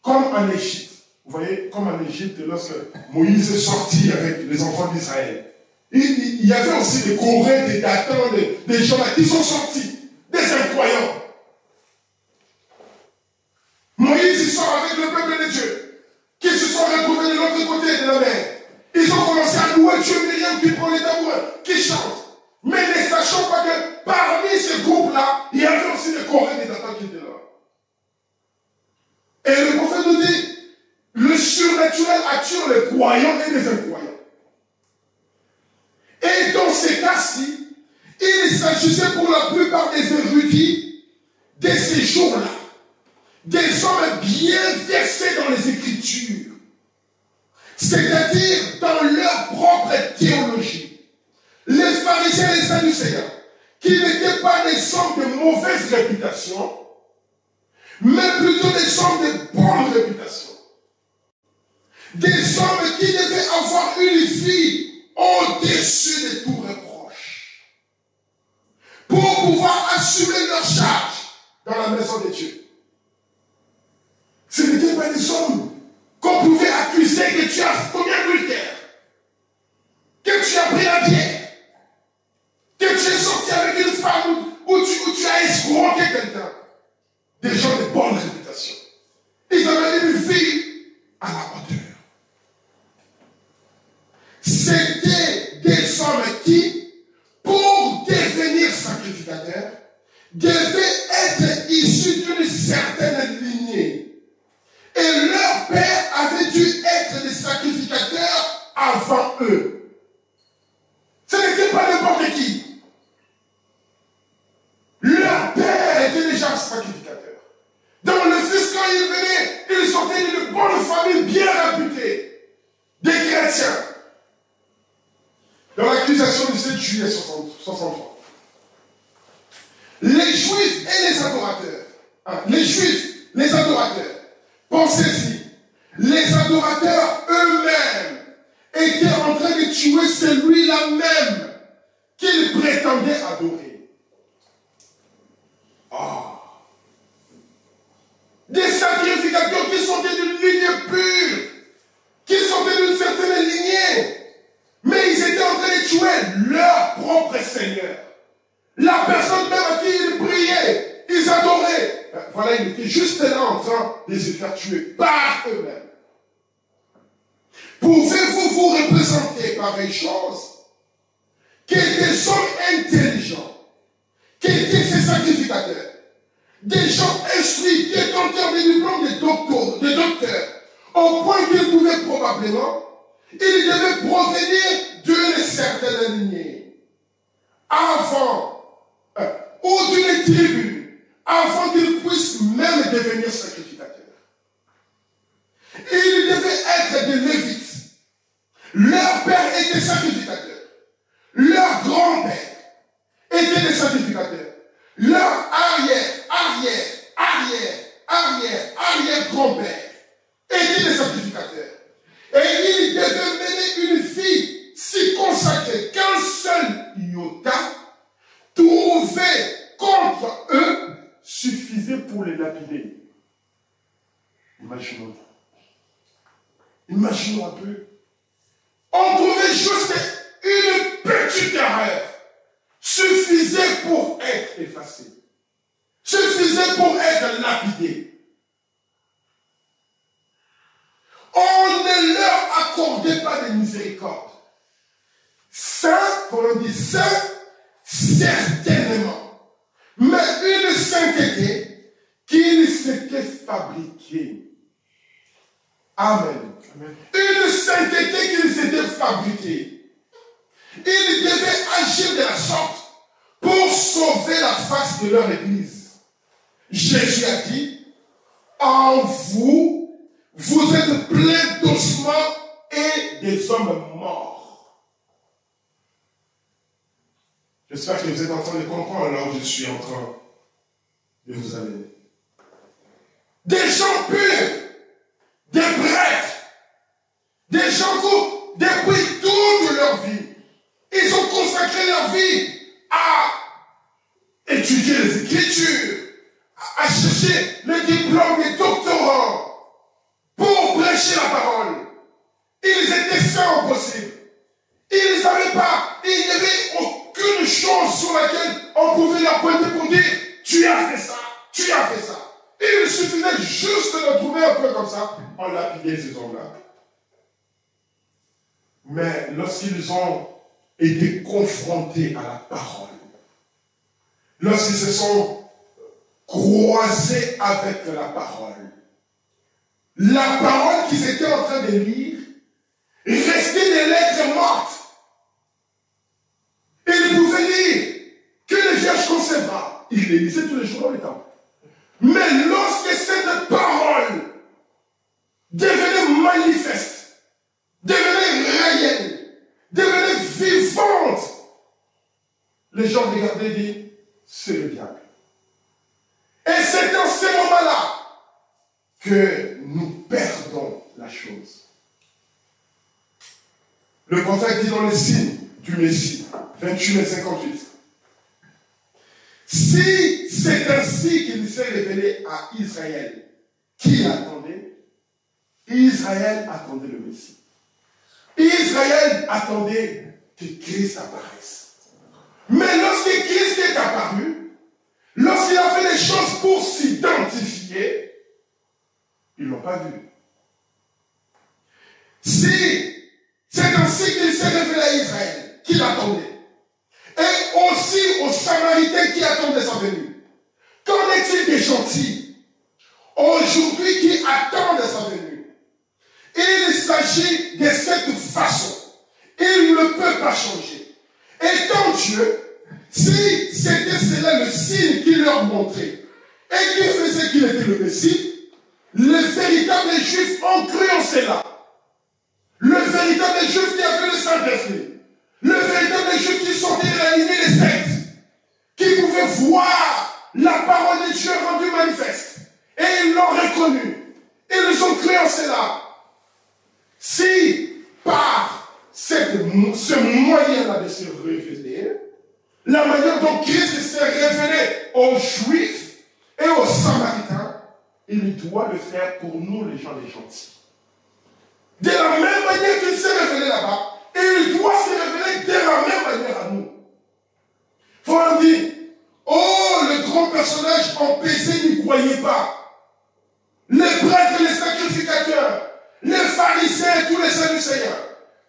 Comme en Égypte. Vous voyez, comme en Égypte, lorsque Moïse est sorti avec les enfants d'Israël, il y avait aussi des Coréens, des Datans, des gens là qui sont sortis, des incroyants. Moïse, il sort avec le peuple de Dieu, qui se sont retrouvés de l'autre côté de la mer. Ils ont commencé à louer Dieu, Myriam qui prend les tambours, qui chante. Mais ne sachant pas que parmi ces groupes-là, il y avait aussi des Coréens, des Datans qui étaient là. Et le prophète nous dit, le surnaturel attire les croyants et les incroyants. Et dans ces cas-ci, il s'agissait pour la plupart des érudits de ces jours-là, des hommes bien versés dans les Écritures, c'est-à-dire dans leur propre théologie. Les pharisiens et les sadducéens, qui n'étaient pas des hommes de mauvaise réputation, mais plutôt des hommes de bonne réputation. Des hommes qui devaient avoir une vie au-dessus de tout reproche, pour pouvoir assumer leur charge dans la maison de Dieu. Ce n'étaient pas des hommes qu'on pouvait accuser que tu as commis adultère, que tu as pris la bière, que tu es sorti avec une femme ou tu as escroqué quelqu'un. Des gens de bonne réputation. Ils avaient une vie à la hauteur. C'était des hommes qui, pour devenir sacrificateurs, devaient être issus d'une certaine lignée. Et leur père avait dû être des sacrificateurs avant eux. Ce n'était pas n'importe qui. Leur père était déjà sacrificateur. Donc le fils, quand il venait, il sortait d'une bonne famille bien réputée, des chrétiens. Dans l'accusation du 7 juillet 63, les Juifs et les adorateurs, les Juifs, les adorateurs, pensez-y, les adorateurs eux-mêmes étaient en train de tuer celui-là même qu'ils prétendaient adorer. Des sacrificateurs qui sont d'une ligne pure, qui sont d'une certaine lignée, mais ils étaient en train de tuer leur propre Seigneur. La personne même à qui ils priaient, ils adoraient. Voilà, ils étaient juste là en train de se faire tuer par eux-mêmes. Pouvez-vous vous représenter pareille chose? Que des hommes intelligents, qui étaient ces sacrificateurs, des gens instruits, détenteurs des diplômes de docteurs, au point qu'ils pouvaient probablement, ils devaient provenir d'une certaine lignée, avant, ou d'une tribu, avant qu'ils puissent même devenir sacrificateurs. Ils devaient être des Lévites. Leur père était sacrificateur. Leur grand-père était des sacrificateurs. Leur arrière-grand-père était des sacrificateurs. Et ils devaient mener une vie si consacrée qu'un seul iota trouvé contre eux suffisait pour les lapider. Imaginons. Imaginons un peu. On trouvait juste une petite erreur. Suffisait pour être effacé. Suffisait pour être lapidé. On ne leur accordait pas de miséricorde. Ça, on dit ça, certainement. Mais une sainteté qu'ils s'étaient fabriquée. Amen. Amen. Une sainteté qu'ils s'étaient fabriquée. Ils devaient agir de la sorte pour sauver la face de leur église. Jésus a dit, en vous, vous êtes pleins d'ossements et des hommes morts. J'espère que vous êtes en train de comprendre là où je suis en train de vous amener. Des gens purs, des prêtres, des gens qui, depuis toute leur vie, ils ont consacré leur vie à étudier les Écritures, à chercher le diplôme des doctorants pour prêcher la parole. Ils étaient saints au possible. Ils n'avaient pas laquelle on pouvait la pointer pour dire, tu as fait ça, tu as fait ça. Et il suffisait juste de le trouver un peu comme ça, on lapidait ces hommes-là. Mais lorsqu'ils ont été confrontés à la parole, lorsqu'ils se sont croisés avec la parole qu'ils étaient en train de lire, restait des lettres mortes. Et ils pouvaient lire que les vierges concevra. Ils les lisaient tous les jours dans le temple. Mais lorsque cette parole devenait manifeste, devenait réelle, devenait vivante, les gens regardaient et disaient, c'est le diable. Et c'est dans ces moments-là que nous perdons la chose. Le prophète dit dans les signes du Messie, 28 et 58. Si c'est ainsi qu'il s'est révélé à Israël, qui l'attendait? Israël attendait le Messie. Israël attendait que Christ apparaisse. Mais lorsque Christ est apparu, lorsqu'il a fait les choses pour s'identifier, ils ne l'ont pas vu. Si c'est ainsi qu'il s'est révélé à Israël, qui l'attendait, et aussi aux Samaritains qui attendaient sa venue. Qu'en est-il des gentils aujourd'hui qui attendent sa venue? Il s'agit de cette façon. Il ne peut pas changer. Étant Dieu, si c'était cela le signe qu'il leur montrait et qui faisait qu'il était le Messie, les véritables Juifs ont cru en cela. Le véritable Juif qui a fait le Saint-Esprit. Le véritable Juif qui sortait de la lignée des sectes, qui pouvait voir la parole de Dieu rendue manifeste. Et ils l'ont reconnu. Ils ont cru en cela. Si par ce moyen-là de se révéler, la manière dont Christ s'est révélé aux Juifs et aux Samaritains, il doit le faire pour nous, les gens des gentils. De la même manière qu'il s'est révélé là-bas, et il doit se révéler de la même manière à nous. Faut leur dire, oh, le grand personnage empesé n'y croyait pas. Les prêtres, les sacrificateurs, les pharisiens et tous les sadducéens,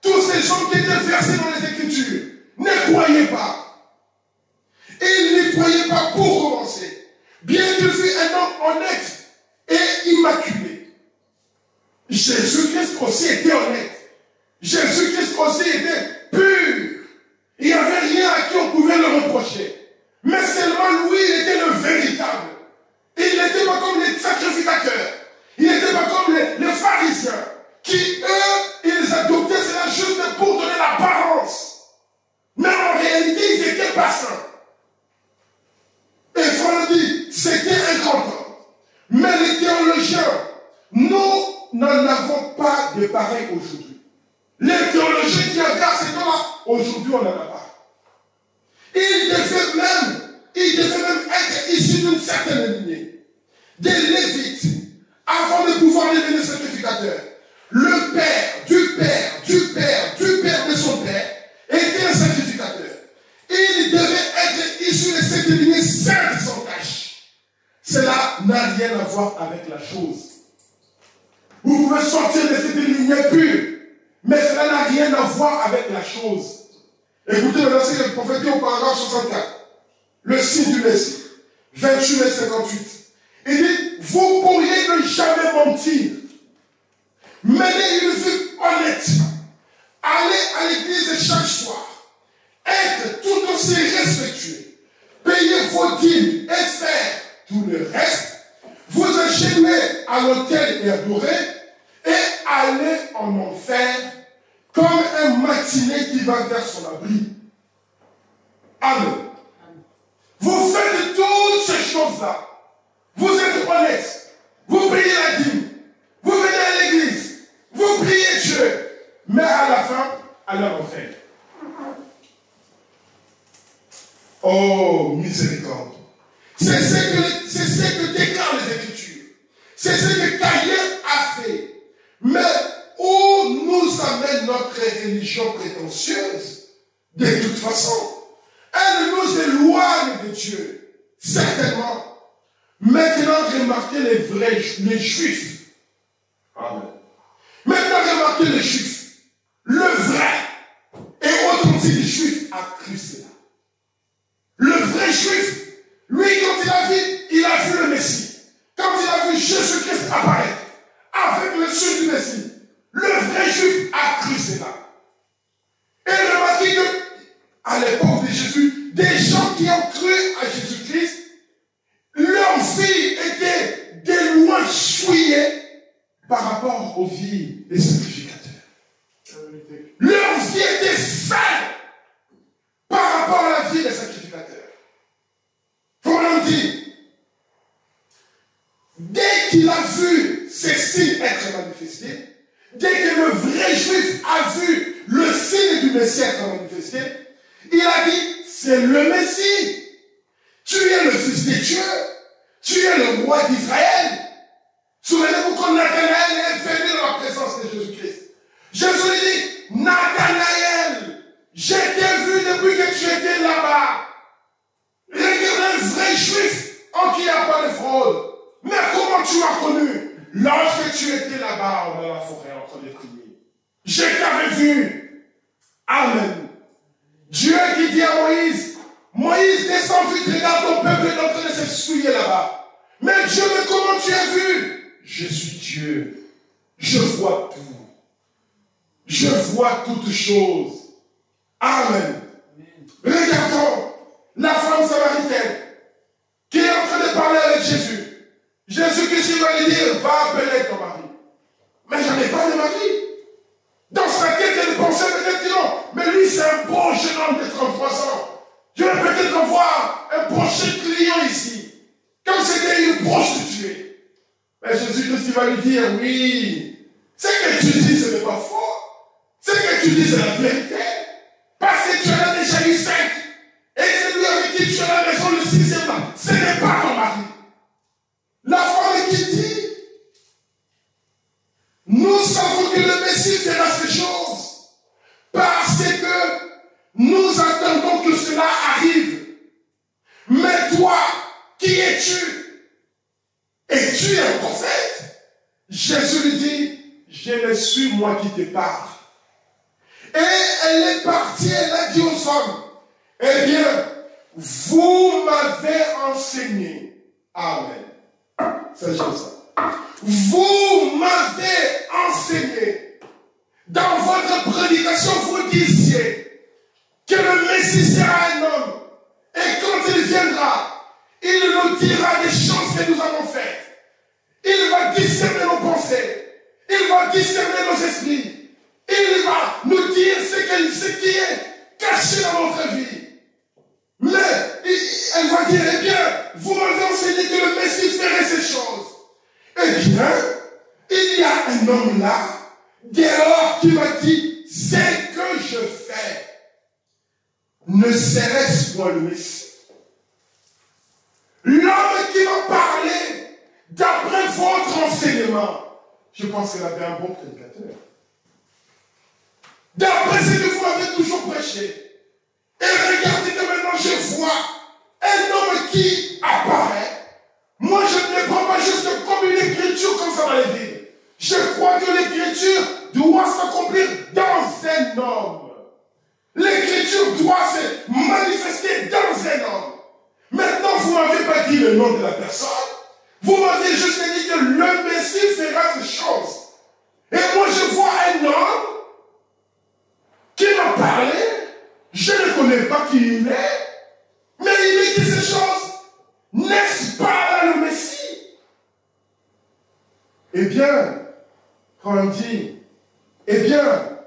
tous ces gens qui étaient versés dans les Écritures, ne croyaient pas. Ils n'y croyaient pas pour commencer. Bien qu'il fût un homme honnête et immaculé. Jésus-Christ aussi était honnête. Jésus-Christ aussi était pur. Il n'y avait rien à qui on pouvait le reprocher. Mais seulement lui, il était le véritable. Il n'était pas comme les sacrificateurs. Il n'était pas comme les pharisiens. Qui, eux, ils adoptaient cela juste pour donner l'apparence. Mais en réalité, ils n'étaient pas saints. Et Paul dit, c'était un grand homme. Mais les théologiens, nous n'en avons pas de pareil aujourd'hui. Les théologiens qui avaient à ce temps-là, aujourd'hui on n'en a pas. Il devait même être issu d'une certaine lignée. Des Lévites, avant de pouvoir devenir sacrificateur. Le père de son père était un sacrificateur. Il devait être issu de cette lignée sainte sans tache. Cela n'a rien à voir avec la chose. Vous pouvez sortir de cette lignée pure, mais cela n'a rien à voir avec la chose. Écoutez le verset du prophète au paragraphe 64, le signe du Messie, 28 et 58. Il dit, vous pourriez ne jamais mentir, mener une vie honnête, aller à l'église chaque soir, être tout aussi respectueux, payer vos dîmes et faire tout le reste, vous enchaîner à l'autel et adorer, et aller en enfer comme un matiné qui va vers son abri. Amen. Vous faites toutes ces choses-là. Vous êtes honnête. Vous priez la dîme. Vous venez à l'église. Vous priez Dieu. Mais à la fin, allez en enfer. Oh, miséricorde. C'est ce que déclarent les Écritures. C'est ce que Caïn a fait. Mais où nous amène notre religion prétentieuse? De toute façon, elle nous éloigne Dieu. Certainement. Maintenant, remarquez les Juifs. Amen. Maintenant, remarquez les Juifs. Le vrai. Et autrement dit, les Juifs a cru cela. Le vrai Juif, lui, quand il a vu le Messie, quand il a vu Jésus-Christ apparaître avec le Seigneur du Messie, le vrai Juif a cru cela. Et remarquez que, à l'époque de Jésus, des gens qui ont cru à Jésus-Christ, leur vie était de loin souillée par rapport aux vies des sacrificateurs. Leur vie était sale par rapport à la vie des sacrificateurs. Pour leur dire, dès qu'il a vu ces signes être manifestés, dès que le vrai Juif a vu le signe du Messie être manifesté, il a dit, c'est le Messie. Tu es le Fils de Dieu. Tu es le roi d'Israël. Souvenez-vous quand Nathanaël est venu dans la présence de Jésus-Christ. Jésus lui dit, Nathanaël, je t'ai vu depuis que tu étais là-bas. Regarde un vrai Juif en qui il n'y a pas de fraude. Mais comment tu m'as connu? Lorsque tu étais là-bas dans la forêt en train de prier. Je t'avais vu. Amen. Dieu qui dit à Moïse, Moïse, descends vite, regarde ton peuple est en train de se souiller là-bas. Mais Dieu, mais comment tu as vu? Je suis Dieu. Je vois tout. Je vois toutes choses. Amen. Regardons la femme samaritaine qui est en train de parler avec Jésus. Jésus-Christ va lui dire, va appeler ton mari. Mais j'en ai pas de mari. Dans sa tête, elle pensait peut-être que non. Mais lui, c'est un bon jeune homme de 33 ans. Je vais peut-être voir un prochain client ici. Comme c'était une prostituée. Mais Jésus-Christ va lui dire, oui, ce que tu dis, ce n'est pas faux. Ce que tu dis, c'est la vérité. Parce que tu en as déjà eu 5. Et c'est lui avec qui tu es à la maison le 6e là. Ce n'est pas ton mari. La femme qui dit, nous savons que le Messie fera ces choses. Parce que nous attendons que cela arrive. Mais toi, qui es-tu? Es-tu un prophète? Jésus lui dit, je ne suis moi qui te parle. Et elle est partie, elle a dit aux hommes, eh bien, vous m'avez enseigné. Amen. C'est ça. Vous m'avez enseigné. Dans votre prédication, vous disiez que le Messie sera un homme. Et quand il viendra, il nous dira des choses que nous avons faites. Il va discerner nos pensées. Il va discerner nos esprits. Il va nous dire ce qui est caché dans notre vie. Mais elle va dire, eh bien, vous m'avez enseigné que le Messie ferait ces choses. Eh bien, il y a un homme là, dehors, qui m'a dit, ce que je fais, ne serait-ce pas le Messie? L'homme qui m'a parlé, d'après votre enseignement, je pense qu'il avait un bon prédicateur. D'après ce que vous m'avez toujours prêché. Et regardez que maintenant je vois un homme qui apparaît. Moi je ne le prends pas juste comme une écriture comme ça dans les villes. Je crois que l'écriture doit s'accomplir dans un homme. L'écriture doit se manifester dans un homme. Maintenant vous ne m'avez pas dit le nom de la personne. Vous m'avez juste dit que le Messie fera ces choses. Et moi je vois un homme qui m'a parlé, je ne connais pas qui il est, mais il me dit ces choses. N'est-ce pas là le Messie? Eh bien, quand on dit, eh bien,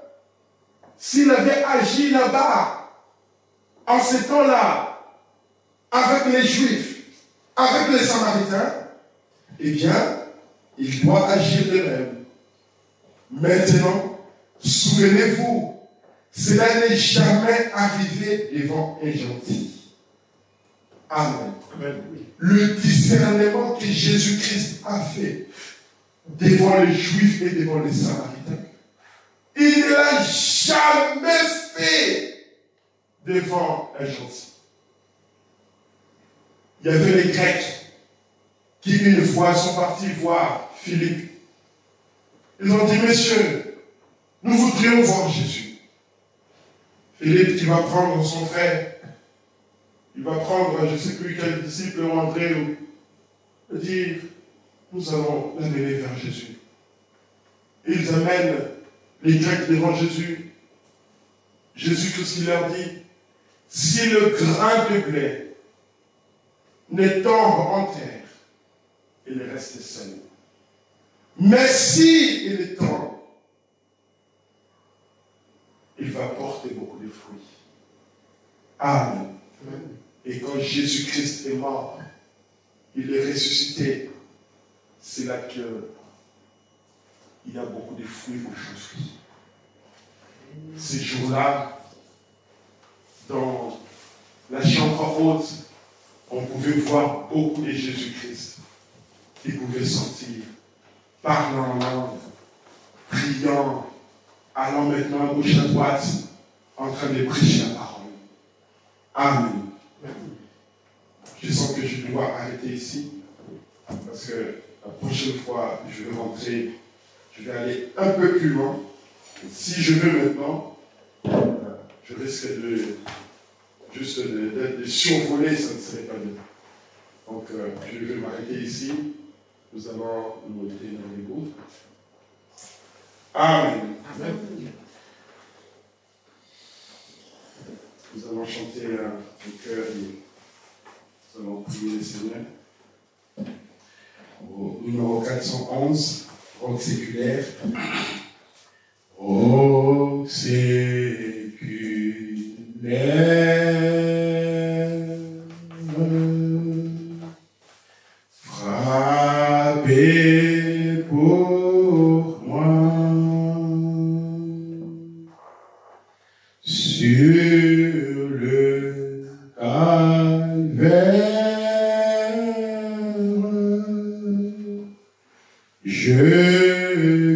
s'il avait agi là-bas, en ce temps-là, avec les Juifs, avec les Samaritains, eh bien, il doit agir de même. Maintenant, souvenez-vous, cela n'est jamais arrivé devant un gentil. Amen. Amen. Le discernement que Jésus-Christ a fait devant les Juifs et devant les Samaritains, il ne l'a jamais fait devant un gentil. Il y avait les Grecs qui, une fois, sont partis voir Philippe. Ils ont dit, messieurs, nous voudrions voir Jésus. Philippe qui va prendre son frère, il va prendre, je ne sais plus quel disciple, ou André, ou dire, nous allons l'amener vers Jésus. Ils amènent les Grecs devant Jésus. Jésus, qu'est-ce qu'il leur dit? Si le grain de blé ne tombe en terre, il reste seul. Mais si il tombe, il va porter beaucoup de fruits. Amen. Et quand Jésus-Christ est mort, il est ressuscité. C'est là qu'il y a beaucoup de fruits aujourd'hui. Ces jours-là, dans la chambre haute, on pouvait voir beaucoup de Jésus-Christ. Ils pouvaient sortir, parlant en langue, priant, allant maintenant à gauche à droite, en train de prêcher la parole. Amen. Je sens que je dois arrêter ici, parce que la prochaine fois, je vais rentrer, je vais aller un peu plus loin. Si je veux maintenant, je risque de survoler, ça ne serait pas bien. Donc, je vais m'arrêter ici. Nous allons nous monter dans les groupes. Amen. Amen. Nous allons chanter au cœur et nous allons prier le Seigneur. Au numéro 411, rock séculaire. Rock séculaire, frappez pour moi sur le calvaire. Je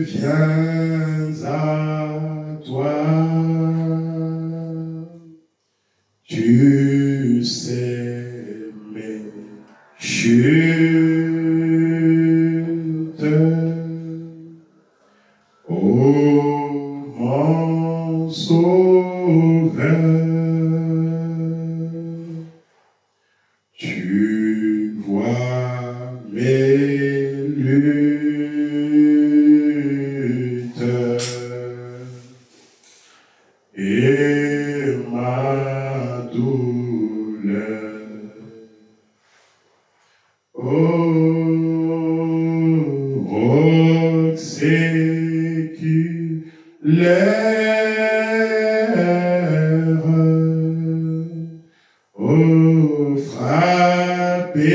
viens à toi, tu sais mes chutes, ô mon sauveur, tu vois mes luttes et ma douleur. Oh, séculaire, oh, frappez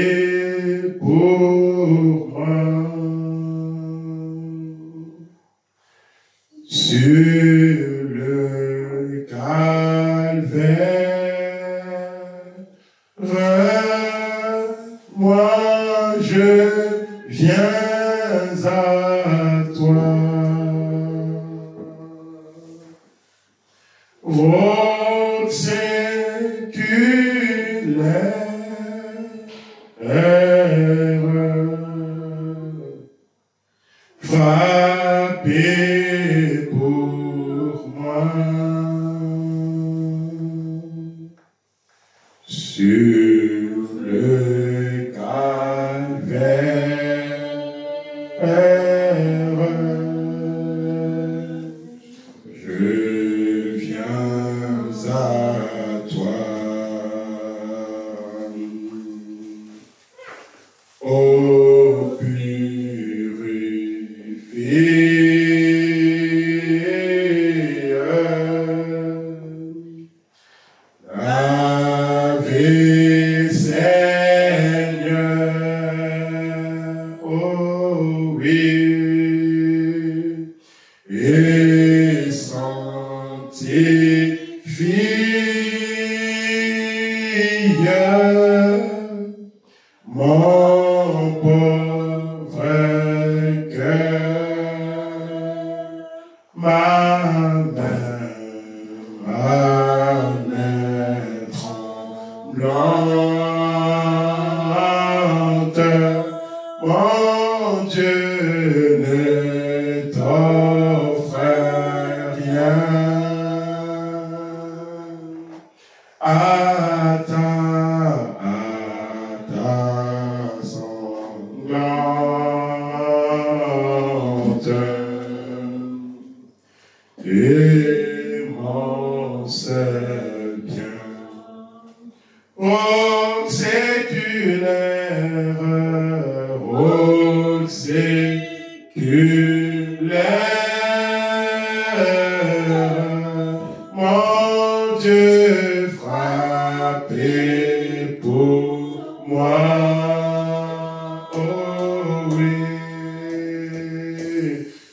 pour moi sur le calvaire. Moi je viens à toi. Roc séculaire, frappez pour moi sur le calvaire. Je viens à toi. Ô lavez, Seigneur, oh oui, et sanctifie mon pauvre cœur, ma main tremblante. ô séculaire, mon Dieu frappé pour moi. Oh oui,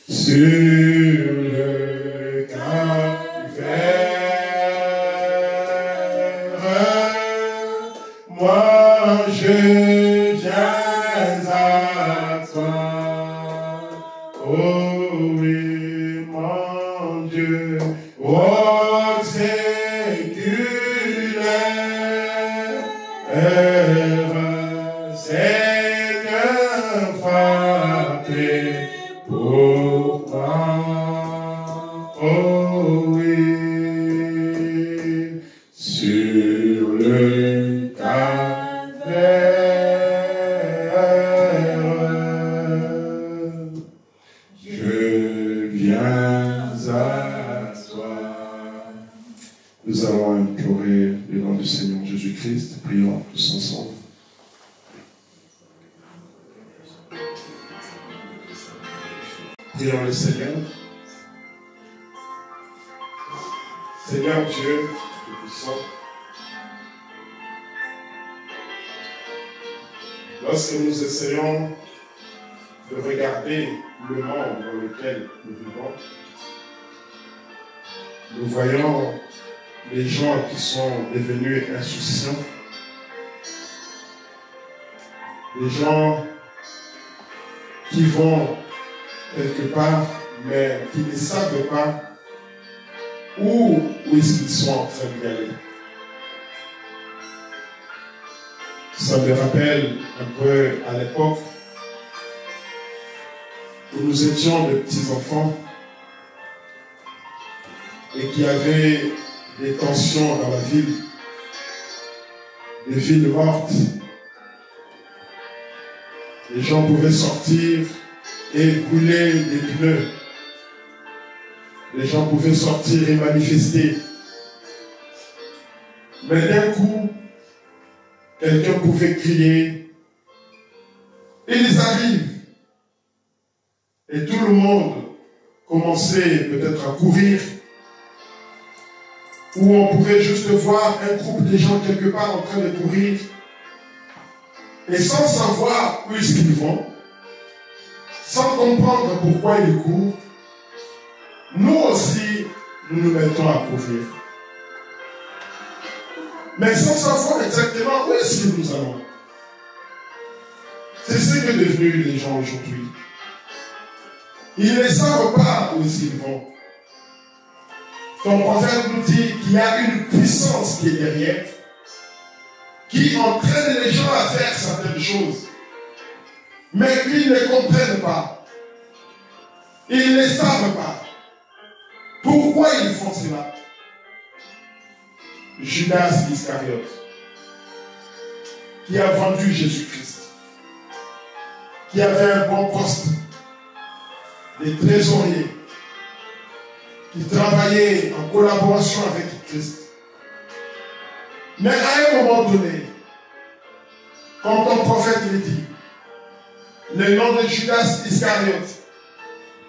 sur le calvaire, moi je viens à toi. Oh oui, mon Dieu, oh séculaire, Seigneur frappé pour moi. Oh oui, sur le calvaire, je viens à toi. Nous allons implorer le nom du Seigneur Jésus-Christ. Prions tous ensemble. Prions le Seigneur. Seigneur Dieu, Tout-Puissant, lorsque nous essayons de regarder le monde dans lequel nous vivons, nous voyons les gens qui sont devenus insouciants, les gens qui vont quelque part, mais qui ne savent pas où est-ce qu'ils sont en train d'y aller. Ça me rappelle un peu à l'époque où nous étions de petits enfants et qu'il y avait des tensions dans la ville, des villes mortes. Les gens pouvaient sortir et brûler des pneus. Les gens pouvaient sortir et manifester. Mais d'un coup, quelqu'un pouvait crier. Ils arrivent. Et tout le monde commençait peut-être à courir. Ou on pouvait juste voir un groupe de gens quelque part en train de courir. Et sans savoir où est-ce qu'ils vont, sans comprendre pourquoi ils courent, nous aussi, nous nous mettons à courir. Mais sans savoir exactement où est-ce que nous allons. C'est ce que sont devenus les gens aujourd'hui. Ils ne savent pas où est-ce qu'ils vont. Ton prophète nous dit qu'il y a une puissance qui est derrière, qui entraîne les gens à faire certaines choses, mais qu'ils ne comprennent pas. Ils ne savent pas. Pourquoi ils font cela? Judas Iscariote, qui a vendu Jésus-Christ, qui avait un bon poste, des trésoriers, qui travaillait en collaboration avec Christ. Mais à un moment donné, comme ton prophète le dit, le nom de Judas Iscariote,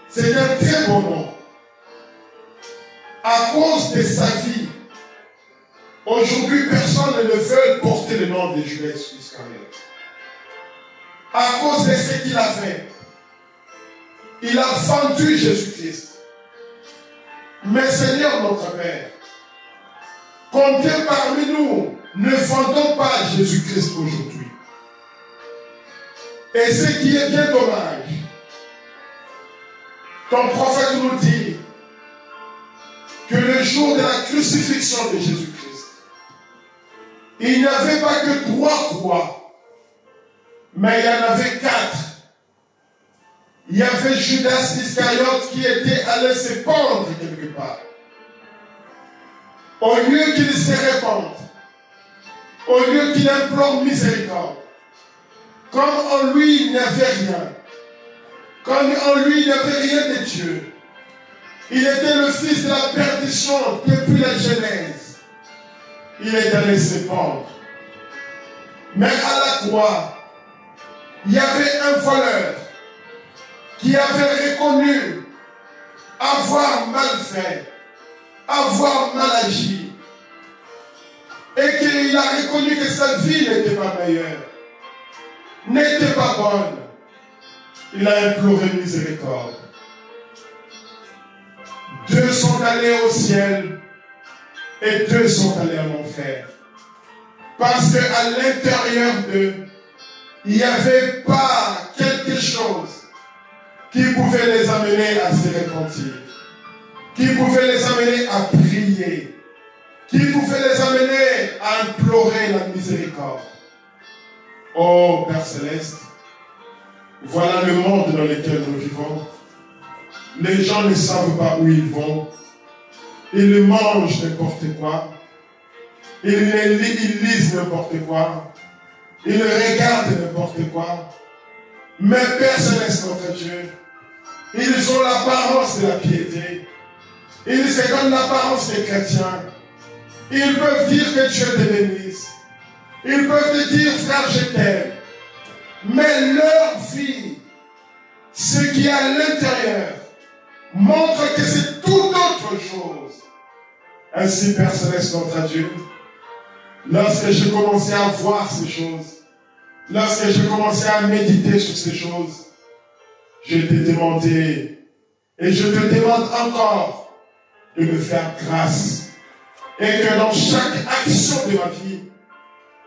c'est un très bon nom. À cause de sa vie, aujourd'hui personne ne veut porter le nom de Judas Iscariote. À cause de ce qu'il a fait, il a vendu Jésus-Christ. Mais Seigneur notre Père, combien parmi nous ne vendons pas Jésus-Christ aujourd'hui? Et ce qui est bien dommage, ton prophète nous dit que le jour de la crucifixion de Jésus-Christ, il n'y avait pas que 3 croix, mais il y en avait 4. Il y avait Judas Iscariote qui était allé se pendre quelque part. Au lieu qu'il se répande, au lieu qu'il implore miséricorde, comme en lui il n'y avait rien, comme en lui il n'y avait rien de Dieu, il était le fils de la perdition depuis la Genèse. Il est allé se pendre. Mais à la croix, il y avait un voleur qui avait reconnu avoir mal fait, avoir mal agi, et qu'il a reconnu que sa vie n'était pas meilleure, n'était pas bonne. Il a imploré miséricorde. Deux sont allés au ciel et deux sont allés en enfer. Parce qu'à l'intérieur d'eux, il n'y avait pas quelque chose qui pouvait les amener à se repentir, qui pouvait les amener à prier, qui pouvait les amener à implorer la miséricorde. Oh Père Céleste, voilà le monde dans lequel nous vivons. Les gens ne savent pas où ils vont. Ils mangent n'importe quoi. Ils lisent n'importe quoi. Ils regardent n'importe quoi. Mais Père Céleste, notre Dieu, ils ont l'apparence de la piété. Ils se donnent l'apparence des chrétiens. Ils peuvent dire que Dieu te bénisse. Ils peuvent te dire, frère, je t'aime. Mais leur vie, ce qui est à l'intérieur, montre que c'est tout autre chose. Ainsi, Père Céleste, notre Dieu, lorsque j'ai commencé à voir ces choses, lorsque j'ai commencé à méditer sur ces choses, je t'ai demandé, et je te demande encore, de me faire grâce, et que dans chaque action de ma vie,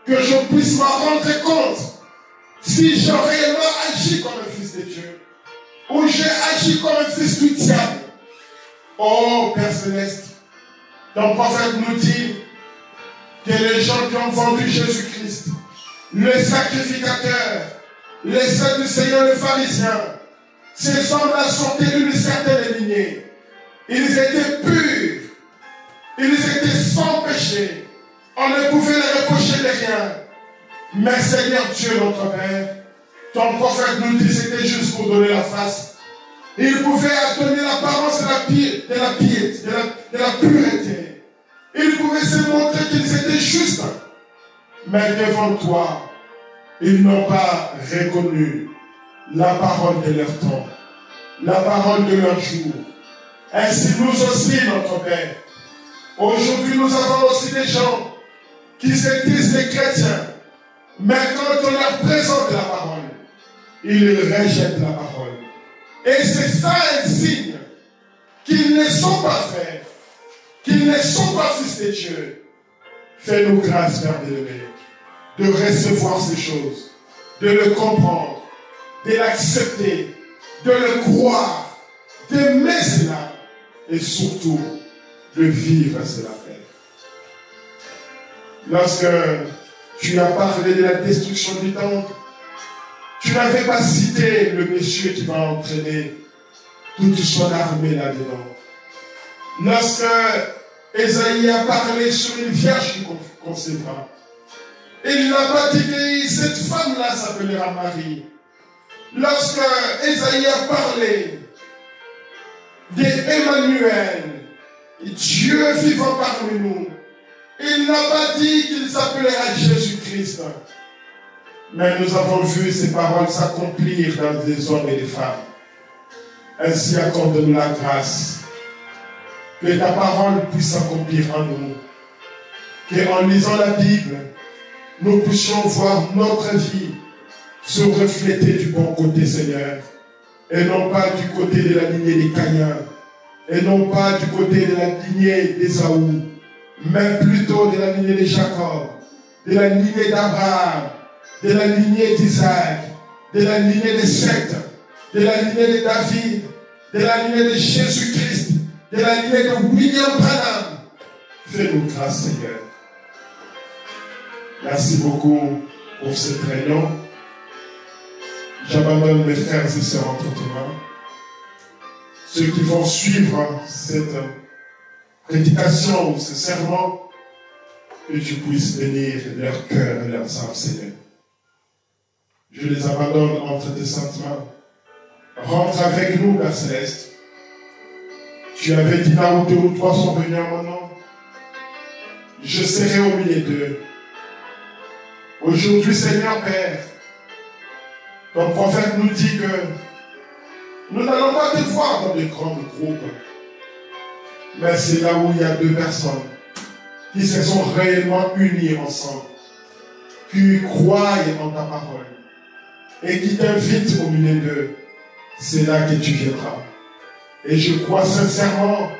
que je puisse m'en rendre compte si j'ai réellement agi comme un fils de Dieu, ou j'ai agi comme un fils du diable. Oh Père Céleste, ton prophète nous dit que les gens qui ont vendu Jésus-Christ, le sacrificateur, les saints du Seigneur, les pharisiens, ces hommes-là sortaient d'une certaine lignée. Ils étaient purs, ils étaient sans péché. On ne pouvait les reprocher de rien. Mais Seigneur Dieu, notre Père, ton prophète nous dit que c'était juste pour donner la face. Il pouvait donner l'apparence de la piété, de la pureté. Il pouvait se montrer qu'ils étaient justes. Mais devant toi, ils n'ont pas reconnu la parole de leur temps, la parole de leur jour. Ainsi nous aussi, notre Père. Aujourd'hui, nous avons aussi des gens qui se disent des chrétiens. Mais quand on leur présente la parole, ils rejettent la parole. Et c'est ça un signe qu'ils ne sont pas frères, qu'ils ne sont pas fils de Dieu. Fais-nous grâce, Père bien-aimé, de recevoir ces choses, de le comprendre, de l'accepter, de le croire, d'aimer cela et surtout de vivre cela, Père. Lorsque tu as parlé de la destruction du temple, tu n'avais pas cité le monsieur qui va entraîner toute son armée là-dedans. Lorsque Ésaïe a parlé sur une vierge qui concevra, il n'a pas dit que cette femme-là s'appellera Marie. Lorsque Ésaïe a parlé d'Emmanuel, Dieu vivant parmi nous, il n'a pas dit qu'il s'appellera Jésus-Christ. Mais nous avons vu ces paroles s'accomplir dans des hommes et des femmes. Ainsi accorde-nous la grâce. Que ta parole puisse s'accomplir en nous. Qu'en lisant la Bible, nous puissions voir notre vie se refléter du bon côté, Seigneur. Et non pas du côté de la lignée des Caïns. Et non pas du côté de la lignée d'Ésaü. Mais plutôt de la lignée de Jacob. De la lignée d'Abraham. De la lignée d'Isaac, de la lignée de Seth, de la lignée de David, de la lignée de Jésus-Christ, de la lignée de William Branham. Fais-nous grâce, Seigneur. Merci beaucoup pour cette réunion. J'abandonne mes frères et sœurs entre tes mains. Ceux qui vont suivre cette prédication ou ce serment, que tu puisses bénir leur cœur et leur âme, Seigneur. Je les abandonne entre tes saintes mains. Rentre avec nous, Père Céleste. Tu avais dit là où deux ou trois sont venus à mon nom, je serai au milieu d'eux. Aujourd'hui, Seigneur Père, ton prophète nous dit que nous n'allons pas te voir dans de grands groupes, mais c'est là où il y a deux personnes qui se sont réellement unies ensemble, qui croient en ta parole et qui t'invitent au milieu d'eux. C'est là que tu viendras. Et je crois sincèrement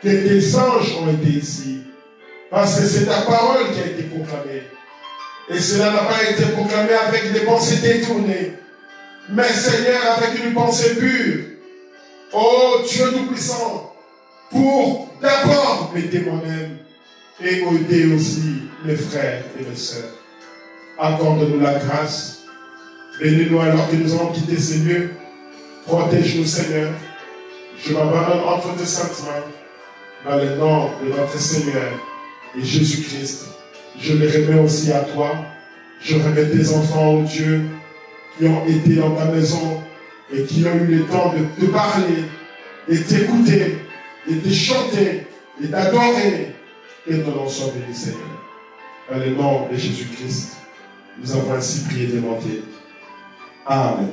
que tes anges ont été ici, parce que c'est ta parole qui a été proclamée. Et cela n'a pas été proclamé avec des pensées détournées, mais Seigneur, avec une pensée pure. Oh Dieu Tout-Puissant, pour d'abord m'aider moi-même et aider aussi mes frères et mes sœurs. Accorde-nous la grâce. Bénis-nous alors que nous allons quitter ces lieux. Protège-nous, Seigneur. Je m'abandonne entre tes saintes mains, dans le nom de notre Seigneur et Jésus-Christ. Je les remets aussi à toi. Je remets tes enfants, oh Dieu, qui ont été dans ta maison et qui ont eu le temps de te parler, de t'écouter, de te chanter, de t'adorer. Que ton nom soit béni, Seigneur. Dans le nom de Jésus-Christ, nous avons ainsi prié et demandé. Amen.